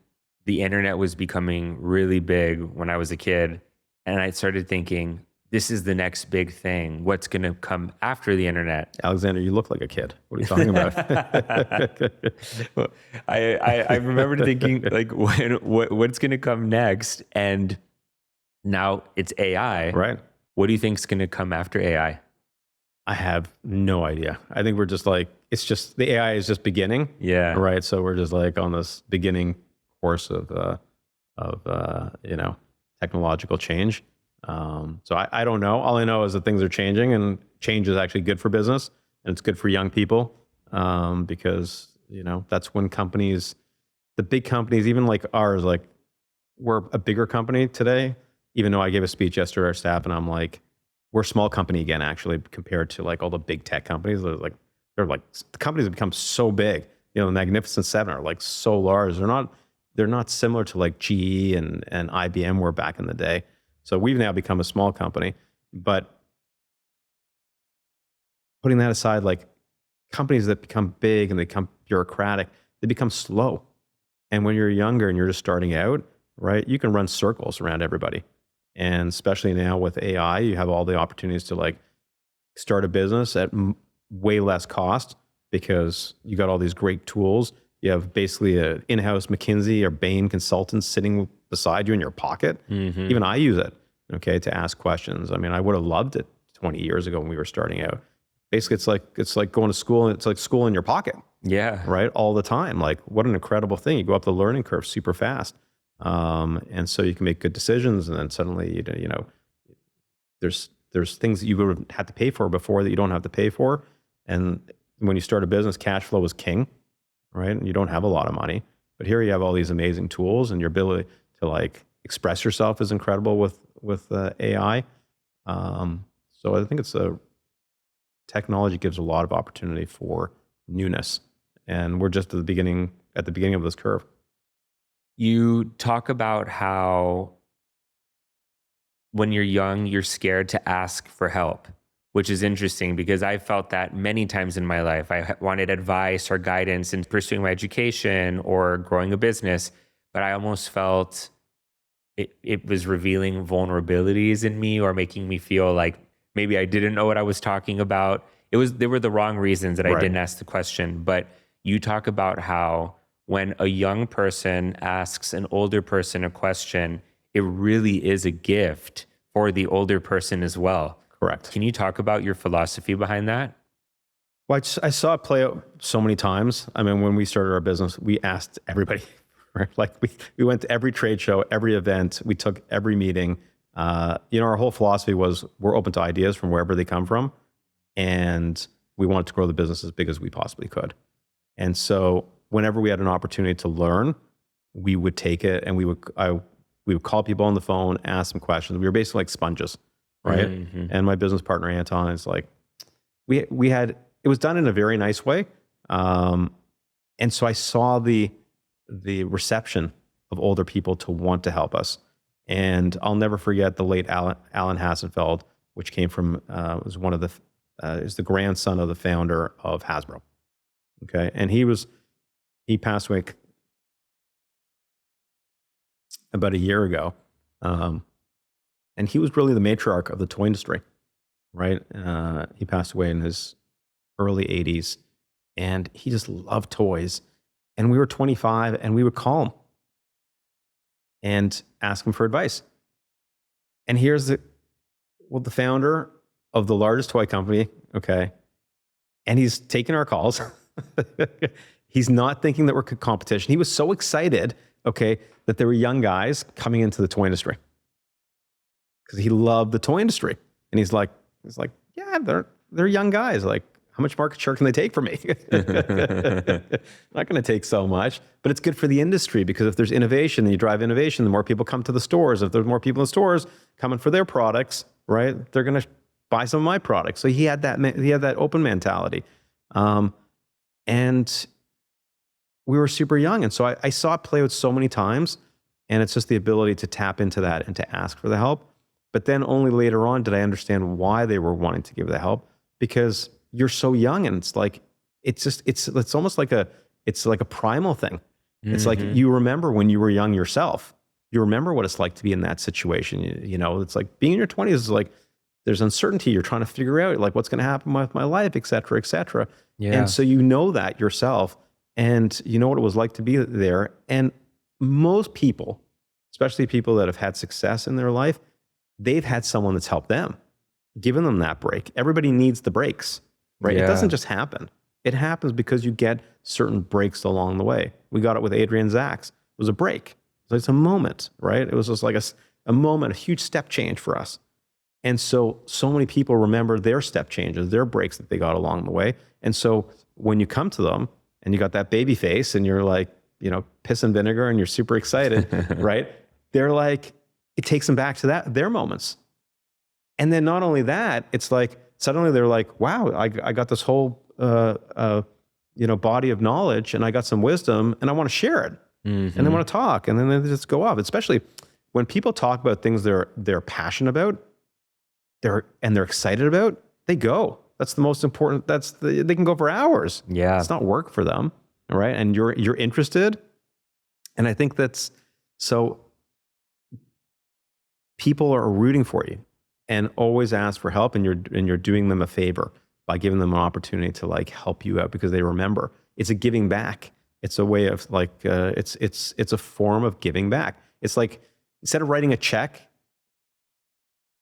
the internet was becoming really big when I was a kid, and I started thinking, this is the next big thing. What's going to come after the internet? Alexander, you look like a kid. What are you talking about? Well, I remember thinking like, what's going to come next? And now it's AI. Right. What do you think is going to come after AI? I have no idea. I think we're just like, it's just, the AI is just beginning. Yeah. Right. So we're just like on this beginning course of technological change. So I don't know. All I know is that things are changing, and change is actually good for business, and it's good for young people, because, that's when companies, the big companies, even like ours, like we're a bigger company today, even though I gave a speech yesterday to our staff and I'm like, we're a small company again, actually, compared to like all the big tech companies. The companies have become so big, the Magnificent Seven are like so large. They're not similar to like GE and IBM were back in the day. So we've now become a small company. But putting that aside, like companies that become big and they become bureaucratic, they become slow. And when you're younger and you're just starting out, right, you can run circles around everybody. And especially now with AI, you have all the opportunities to like start a business at way less cost, because you got all these great tools. You have basically an in-house McKinsey or Bain consultant sitting beside you in your pocket. Mm-hmm. Even I use it, okay, to ask questions. I mean, I would have loved it 20 years ago when we were starting out. Basically, it's like going to school, and it's like school in your pocket. Yeah. Right? All the time. Like, what an incredible thing. You go up the learning curve super fast. And so you can make good decisions, and then suddenly, there's things that you would have had to pay for before that you don't have to pay for. And when you start a business, cash flow is king, right? And you don't have a lot of money, but here you have all these amazing tools, and your ability to like express yourself is incredible with AI. So I think technology gives a lot of opportunity for newness, and we're just at the beginning of this curve. You talk about how when you're young, you're scared to ask for help, which is interesting because I felt that many times in my life. I wanted advice or guidance in pursuing my education or growing a business, but I almost felt it was revealing vulnerabilities in me or making me feel like maybe I didn't know what I was talking about. They were the wrong reasons that I didn't ask the question. But you talk about how when a young person asks an older person a question, it really is a gift for the older person as well. Correct. Can you talk about your philosophy behind that? Well, I saw it play out so many times. I mean, when we started our business, we asked everybody, right? Like we went to every trade show, every event, we took every meeting. Our whole philosophy was we're open to ideas from wherever they come from. and we wanted to grow the business as big as we possibly could. And so whenever we had an opportunity to learn, we would take it, and we would call people on the phone, ask them questions. We were basically like sponges, right? Mm-hmm. And my business partner Anton is like, we had, it was done in a very nice way. And so I saw the reception of older people to want to help us. And I'll never forget the late Alan Hassenfeld, which came from, was one of the, is the grandson of the founder of Hasbro. Okay. And he passed away about a year ago. And he was really the matriarch of the toy industry, right? He passed away in his early 80s, and he just loved toys. And we were 25, and we would call him and ask him for advice. And here's the founder of the largest toy company, okay? And he's taking our calls. He's not thinking that we're competition. He was so excited, okay, that there were young guys coming into the toy industry because he loved the toy industry. And he's like, yeah, they're young guys. Like, how much market share can they take from me? Not going to take so much, but it's good for the industry, because if there's innovation and you drive innovation, the more people come to the stores. If there's more people in the stores coming for their products, right, they're going to buy some of my products. So he had that open mentality. And we were super young. And so I saw it play out so many times, and it's just the ability to tap into that and to ask for the help. But then only later on did I understand why they were wanting to give the help, because you're so young, and it's almost like a primal thing. Mm-hmm. It's like, you remember when you were young yourself. You remember what it's like to be in that situation. You know, it's like being in your 20s is like, there's uncertainty. You're trying to figure out like what's going to happen with my life, et cetera, et cetera. Yeah. And so you know that yourself, and you know what it was like to be there. And most people, especially people that have had success in their life, they've had someone that's helped them, given them that break. Everybody needs the breaks, right? Yeah. It doesn't just happen. It happens because you get certain breaks along the way. We got it with Adrian Zaks. It was a break. It's a moment, right? It was just like a moment, a huge step change for us. And so many people remember their step changes, their breaks that they got along the way. And so when you come to them and you got that baby face and you're like, you know, piss and vinegar, and you're super excited, right? They're like, it takes them back to their moments. And then not only that, it's like, suddenly they're like, wow, I got this whole, body of knowledge, and I got some wisdom, and I want to share it. Mm-hmm. And they want to talk, and then they just go off. Especially when people talk about things they're passionate about, they're excited about, they go. That's the most important. They can go for hours. Yeah. It's not work for them. All right. And you're interested. And I think that's, so people are rooting for you, and always ask for help. And you're doing them a favor by giving them an opportunity to like help you out, because they remember. It's a giving back. It's a way of like, it's a form of giving back. It's like, instead of writing a check,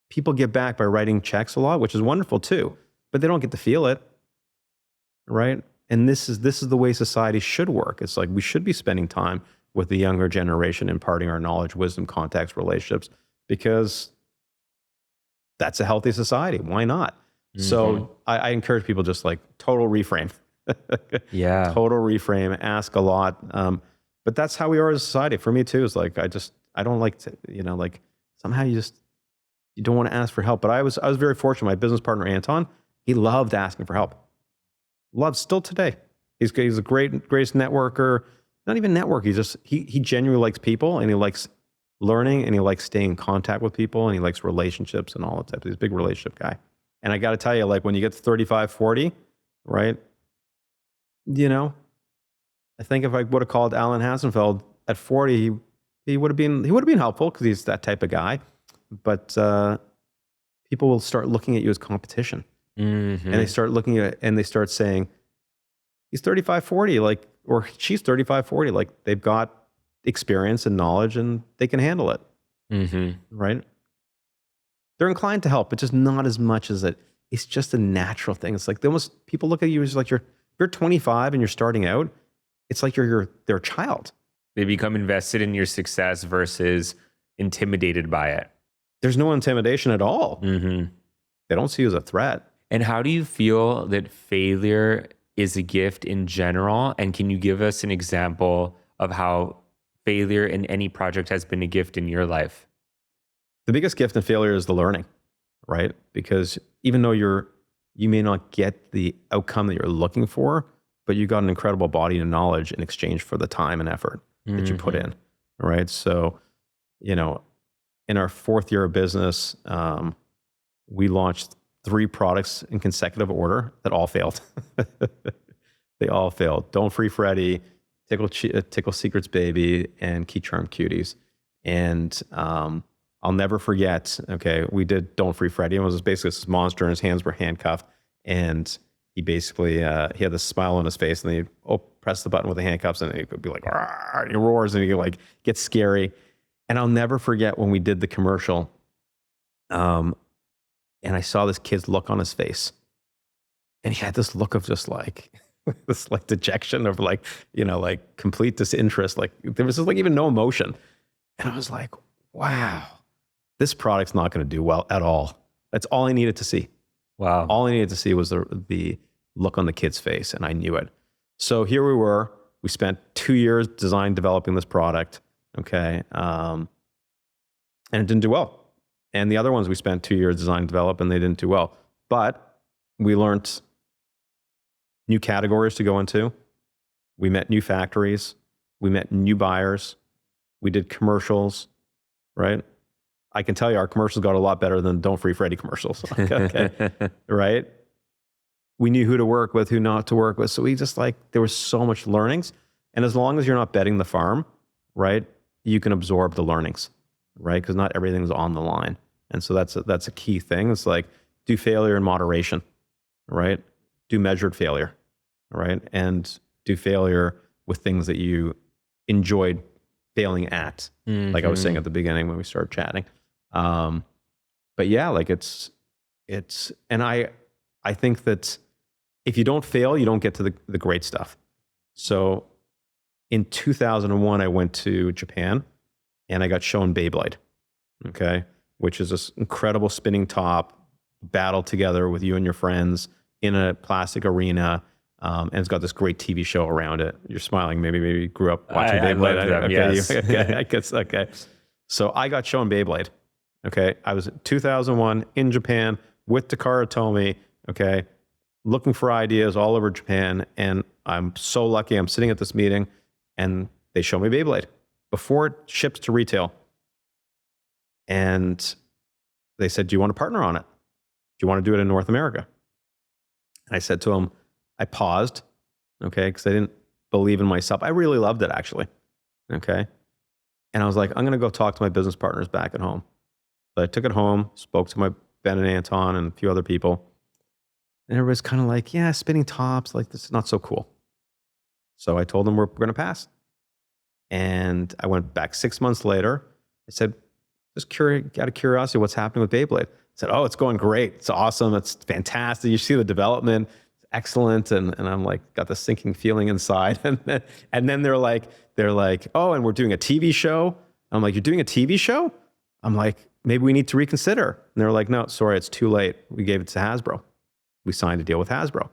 people give back by writing checks a lot, which is wonderful too, but they don't get to feel it, right? And this is the way society should work. It's like, we should be spending time with the younger generation, imparting our knowledge, wisdom, contacts, relationships, because that's a healthy society. Why not? Mm-hmm. So I encourage people, just like total reframe. Yeah. Total reframe, ask a lot. But that's how we are as a society. For me too, is like, I don't like to, like somehow you don't want to ask for help. But I was very fortunate. My business partner, Anton, he loved asking for help. Loves still today. He's a greatest networker. Not even network. He genuinely likes people, and he likes learning, and he likes staying in contact with people, and he likes relationships and all that type. He's a big relationship guy. And I got to tell you, like when you get to 35, 40, right? I think if I would have called Alan Hassenfeld at 40, he would have been helpful, because he's that type of guy. But people will start looking at you as competition. Mm-hmm. And they start looking at it, and they start saying, he's 35, 40, like, or she's 35, 40, like they've got experience and knowledge, and they can handle it. Mm-hmm. Right? They're inclined to help, but just not as much as it. It's just a natural thing. It's like people look at you as like you're 25 and you're starting out. It's like they're a child. They become invested in your success versus intimidated by it. There's no intimidation at all. Mm-hmm. They don't see you as a threat. And how do you feel that failure is a gift in general? And can you give us an example of how failure in any project has been a gift in your life? The biggest gift in failure is the learning, right? Because even though you may not get the outcome that you're looking for, but you got an incredible body of knowledge in exchange for the time and effort that you put in, right? So, in our 4th year of business, we launched 3 products in consecutive order that all failed. They all failed. Don't Free Freddy, Tickle Secrets Baby, and Key Charm Cuties. And I'll never forget, okay, we did Don't Free Freddy. It was basically this monster and his hands were handcuffed. And he basically, he had this smile on his face and then he'd press the button with the handcuffs and he could be like, and he roars and he like gets scary. And I'll never forget when we did the commercial, and I saw this kid's look on his face and he had this look of just like, this like dejection of like, like complete disinterest. Like there was just like even no emotion. And I was like, wow, this product's not going to do well at all. That's all I needed to see. Wow. All I needed to see was the look on the kid's face, and I knew it. So here we were. We spent 2 years developing this product, okay, and it didn't do well. And the other ones we spent 2 years develop, and they didn't do well. But we learned new categories to go into. We met new factories. We met new buyers. We did commercials, right? I can tell you our commercials got a lot better than Don't Free Freddy commercials. Okay. Right? We knew who to work with, who not to work with. So we just there was so much learnings. And as long as you're not betting the farm, right, you can absorb the learnings, right? Because not everything's on the line. And so that's a key thing. It's like do failure in moderation, right? Do measured failure, right? And do failure with things that you enjoyed failing at, like I was saying at the beginning when we started chatting. But yeah, like it's, and I think that if you don't fail, you don't get to the great stuff. So in 2001, I went to Japan and I got shown Beyblade, okay, which is this incredible spinning top battle together with you and your friends in a plastic arena. And it's got this great TV show around it. You're smiling. Maybe you grew up watching Beyblade. Them, yes. Okay, I guess, okay. So I got shown Beyblade. Okay. I was in 2001 in Japan with Takara Tomy. Okay. Looking for ideas all over Japan. And I'm so lucky. I'm sitting at this meeting and they show me Beyblade before it ships to retail. And they said, do you want to partner on it? Do you want to do it in North America? And I said to them, I paused, okay, because I didn't believe in myself. I really loved it, actually, okay? And I was like, I'm going to go talk to my business partners back at home. So I took it home, spoke to my Ben and Anton and a few other people. And everybody's kind of like, yeah, spinning tops, like this is not so cool. So I told them we're going to pass. And I went back 6 months later. I said, just out of curiosity, what's happening with Beyblade? I said, oh, it's going great. It's awesome. It's fantastic. You see the development. It's excellent. And I'm like, got this sinking feeling inside. And then they're like, oh, and we're doing a TV show. I'm like, you're doing a TV show? I'm like, maybe we need to reconsider. And they're like, no, sorry, it's too late. We gave it to Hasbro. We signed a deal with Hasbro.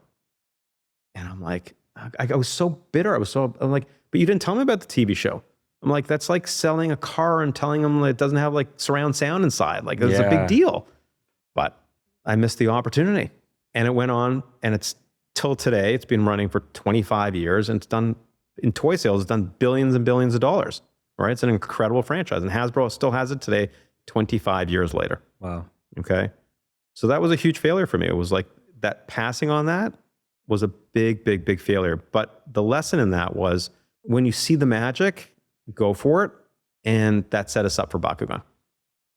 And I'm like, I was so bitter. I'm like, but you didn't tell me about the TV show. I'm like, that's like selling a car and telling them it doesn't have like surround sound inside. Like it's a big deal. But I missed the opportunity. And it went on, and it's till today, it's been running for 25 years, and it's done, in toy sales, it's done billions and billions of dollars, right? It's an incredible franchise, and Hasbro still has it today, 25 years later. Wow. Okay. So that was a huge failure for me. It was like that passing on that was a big, big, big failure. But the lesson in that was when you see the magic, go for it. And that set us up for Bakugan.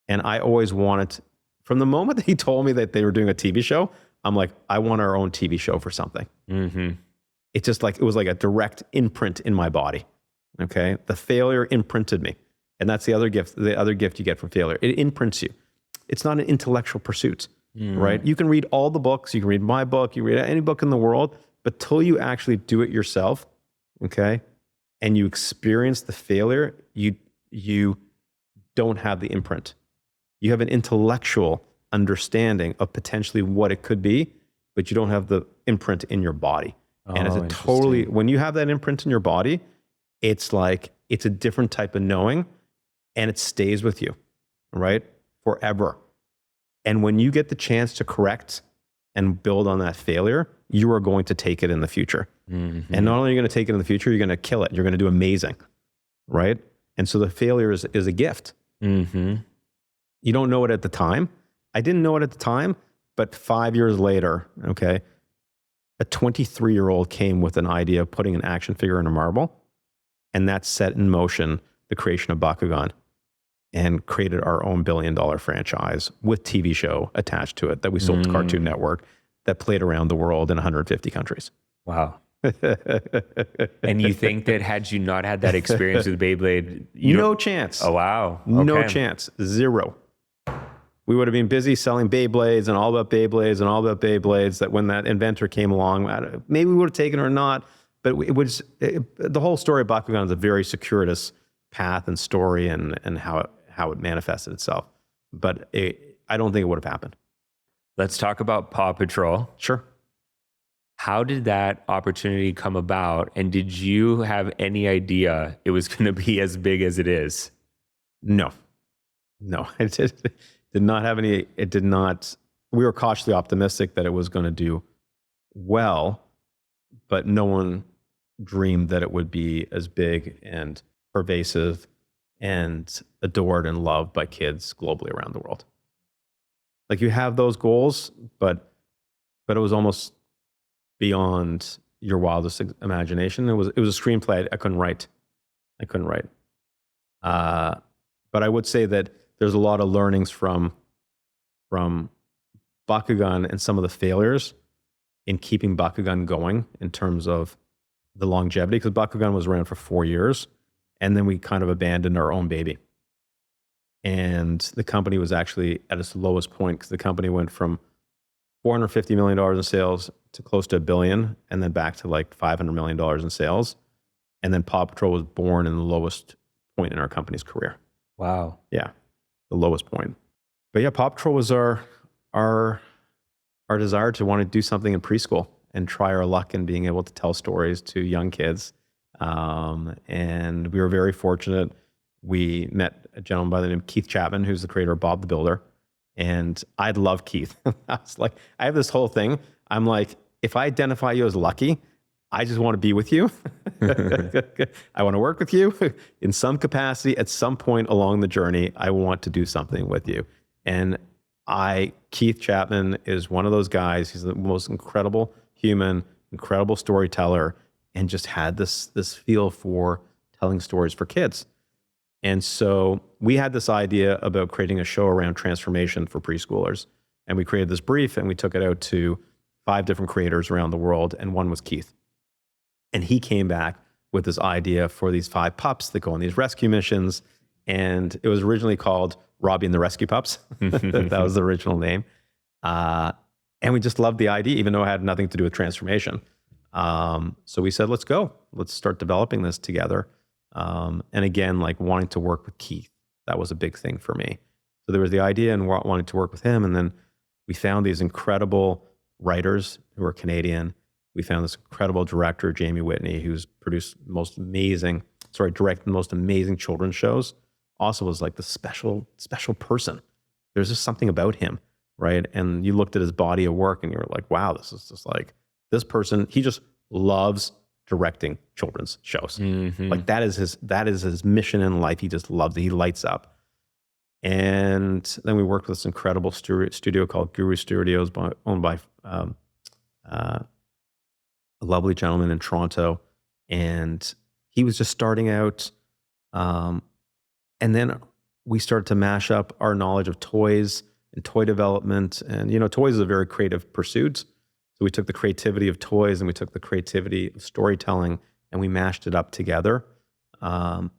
And I always wanted, from the moment that he told me that they were doing a TV show, I'm like, I want our own TV show for something. Mm-hmm. It's just like, it was like a direct imprint in my body. Okay. The failure imprinted me. And that's the other gift you get from failure. It imprints you. It's not an intellectual pursuit, right? You can read all the books. You can read my book. You read any book in the world, but till you actually do it yourself, okay, and you experience the failure, you don't have the imprint. You have an intellectual understanding of potentially what it could be, but you don't have the imprint in your body. And it's Oh, a totally, interesting. when you have that imprint in your body, it's like, it's a different type of knowing, and it stays with you, right? Forever. And when you get the chance to correct and build on that failure, you are going to take it in the future. Mm-hmm. And not only are you going to take it in the future, you're going to kill it. You're going to do amazing, right? And so the failure is a gift. Mm-hmm. You don't know it at the time. I didn't know it at the time, but 5 years later, okay, a 23-year-old came with an idea of putting an action figure in a marble, and that set in motion the creation of Bakugan and created our own billion-dollar franchise with TV show attached to it that we sold to Cartoon Network that played around the world in 150 countries. Wow. And you think that had you not had that experience with Beyblade, No chance. Oh, wow. No Okay. chance. Zero. We would have been busy selling Beyblades and all about Beyblades and all about Beyblades, that when that inventor came along, maybe we would have taken it or not, but the whole story of Bakugan is a very circuitous path and story and how it manifested itself. But I don't think it would have happened. Let's talk about PAW Patrol. Sure. How did that opportunity come about? And did you have any idea it was going to be as big as it is? No, it did not have any, it did not, we were cautiously optimistic that it was going to do well, but no one dreamed that it would be as big and pervasive and adored and loved by kids globally around the world. Like, you have those goals, but it was almost beyond your wildest imagination. It was a screenplay I couldn't write. But I would say that there's a lot of learnings from Bakugan and some of the failures in keeping Bakugan going in terms of the longevity, because Bakugan was around for 4 years, and then we kind of abandoned our own baby. And the company was actually at its lowest point, because the company went from $450 million in sales to close to $1 billion, and then back to like $500 million in sales. And then PAW Patrol was born in the lowest point in our company's career. Wow. Yeah, the lowest point. But yeah, PAW Patrol was our desire to want to do something in preschool and try our luck in being able to tell stories to young kids. And we were very fortunate. We met a gentleman by the name of Keith Chapman, who's the creator of Bob the Builder. And I love Keith. I was like, I have this whole thing. I'm like, if I identify you as lucky, I just want to be with you. I want to work with you in some capacity. At some point along the journey, I want to do something with you. And Keith Chapman is one of those guys. He's the most incredible human, incredible storyteller, and just had this feel for telling stories for kids. And so we had this idea about creating a show around transformation for preschoolers. And we created this brief, and we took it out to 5 different creators around the world, and one was Keith. And he came back with this idea for these 5 pups that go on these rescue missions. And it was originally called Robbie and the Rescue Pups. That was the original name. And we just loved the idea, even though it had nothing to do with transformation. So we said, let's go. Let's start developing this together. And again, like wanting to work with Keith, that was a big thing for me. So there was the idea and wanting to work with him. And then we found these incredible writers who are Canadian. We found this incredible director, Jamie Whitney, who's directed the most amazing children's shows. Also was like the special person. There's just something about him, right? And you looked at his body of work and you were like, wow, this is just like, this person, he just loves directing children's shows. Mm-hmm. Like that is his mission in life. He just loves it. He lights up. And then we worked with this incredible studio called Guru Studios, owned by a lovely gentleman in Toronto. And he was just starting out. And then we started to mash up our knowledge of toys and toy development. And, toys is a very creative pursuit. So we took the creativity of toys and we took the creativity of storytelling and we mashed it up together. And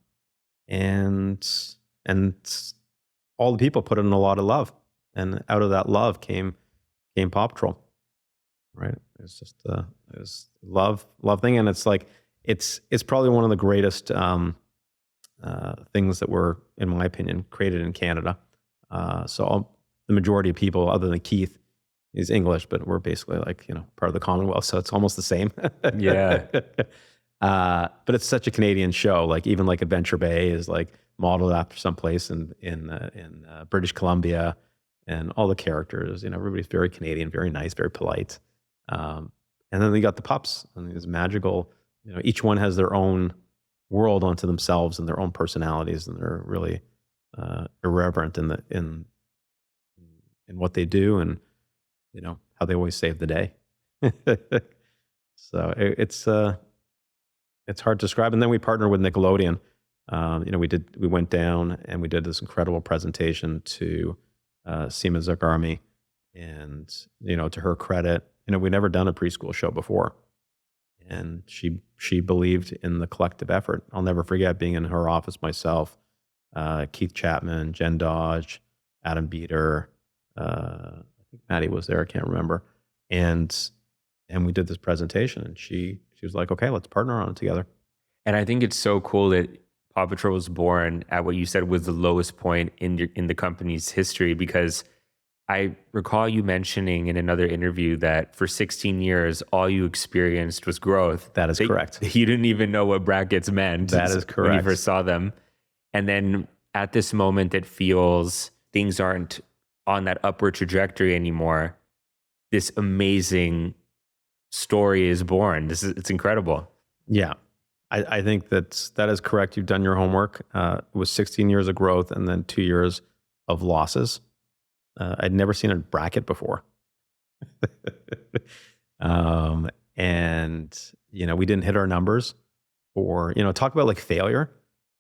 all the people put in a lot of love. And out of that love came PAW Patrol, right? It's just it was love thing. And it's like, it's probably one of the greatest things that were, in my opinion, created in Canada. The majority of people, other than Keith, He's English, but we're basically like, part of the Commonwealth. So it's almost the same. Yeah. But it's such a Canadian show. Like even like Adventure Bay is like modeled after some place in British Columbia, and all the characters, everybody's very Canadian, very nice, very polite. And then you got the pups, and these magical, each one has their own world unto themselves and their own personalities, and they're really irreverent in what they do, and how they always save the day. So it's hard to describe. And then we partnered with Nickelodeon. We went down and we did this incredible presentation to Seema Zagarmi, and to her credit, we'd never done a preschool show before, and she believed in the collective effort. I'll never forget being in her office myself, Keith Chapman, Jen Dodge, Adam Beater, I think Maddie was there, I can't remember, and we did this presentation, and she was like, okay, let's partner on it together. And I think it's so cool that PAW Patrol was born at what you said was the lowest point in the company's history, because I recall you mentioning in another interview that for 16 years, all you experienced was growth. That is correct. You didn't even know what brackets meant. That is correct. When you first saw them. And then at this moment that feels things aren't on that upward trajectory anymore, this amazing story is born. It's incredible. Yeah. I think that is correct. You've done your homework. It was 16 years of growth and then 2 years of losses. I'd never seen a bracket before. And, we didn't hit our numbers, or, talk about like failure.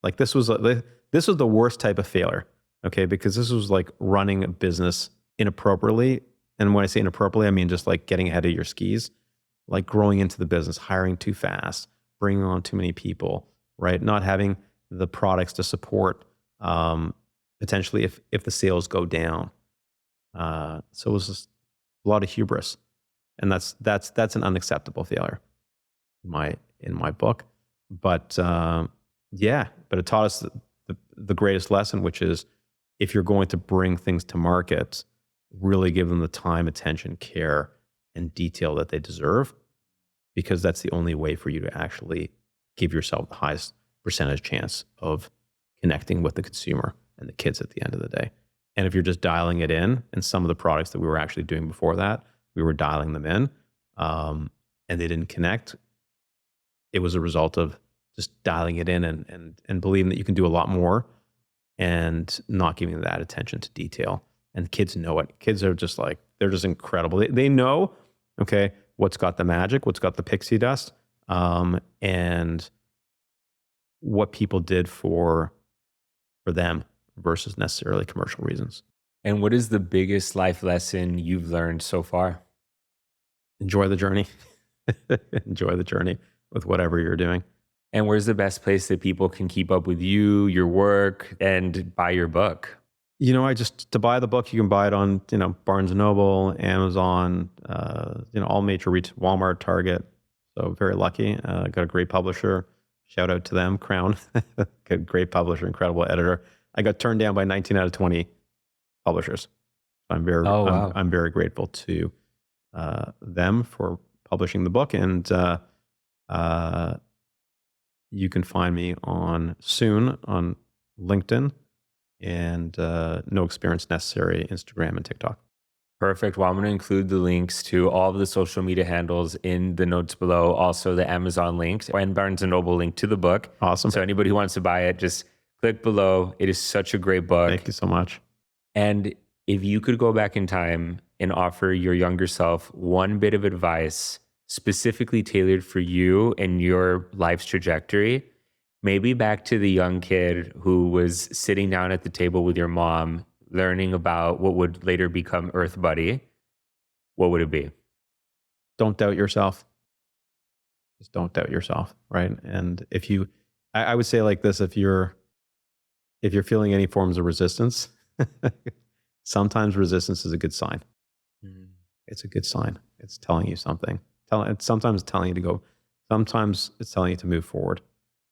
Like this was the worst type of failure. Okay. Because this was like running a business inappropriately. And when I say inappropriately, I mean just like getting ahead of your skis, like growing into the business, hiring too fast, bringing on too many people, right? Not having the products to support potentially if the sales go down. So it was just a lot of hubris, and that's an unacceptable failure in my book. But but it taught us the greatest lesson, which is if you're going to bring things to market, really give them the time, attention, care, and detail that they deserve, because that's the only way for you to actually give yourself the highest percentage chance of connecting with the consumer and the kids at the end of the day. And if you're just dialing it in, and some of the products that we were actually doing before that, we were dialing them in, and they didn't connect, it was a result of just dialing it in and believing that you can do a lot more and not giving that attention to detail. And kids know it. Kids are just like, they're just incredible. They know, okay, what's got the magic, what's got the pixie dust, and what people did for them versus necessarily commercial reasons. And what is the biggest life lesson you've learned so far? Enjoy the journey. Enjoy the journey with whatever you're doing. And where's the best place that people can keep up with you, your work, and buy your book? To buy the book, you can buy it on, Barnes & Noble, Amazon, all major retail, Walmart, Target. So very lucky. Got a great publisher. Shout out to them, Crown. Got a great publisher, incredible editor. I got turned down by 19 out of 20 publishers. I'm very grateful to them for publishing the book. And you can find me soon on LinkedIn and No Experience Necessary, Instagram and TikTok. Perfect. Well, I'm going to include the links to all of the social media handles in the notes below. Also the Amazon link and Barnes & Noble link to the book. Awesome. So anybody who wants to buy it, just click below. It is such a great book. Thank you so much. And if you could go back in time and offer your younger self one bit of advice specifically tailored for you and your life's trajectory, maybe back to the young kid who was sitting down at the table with your mom, learning about what would later become Earth Buddy, what would it be? Don't doubt yourself. Just don't doubt yourself, right? And I would say like this, if you're feeling any forms of resistance, sometimes resistance is a good sign. Mm. It's a good sign. It's telling you something. Sometimes it's telling you to go. Sometimes it's telling you to move forward.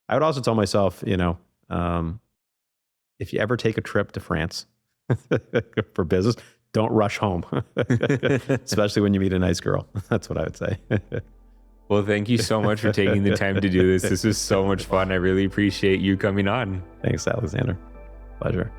I would also tell myself, if you ever take a trip to France for business, don't rush home, especially when you meet a nice girl. That's what I would say. Well, thank you so much for taking the time to do this. This was so much fun. I really appreciate you coming on. Thanks, Alexander. Pleasure.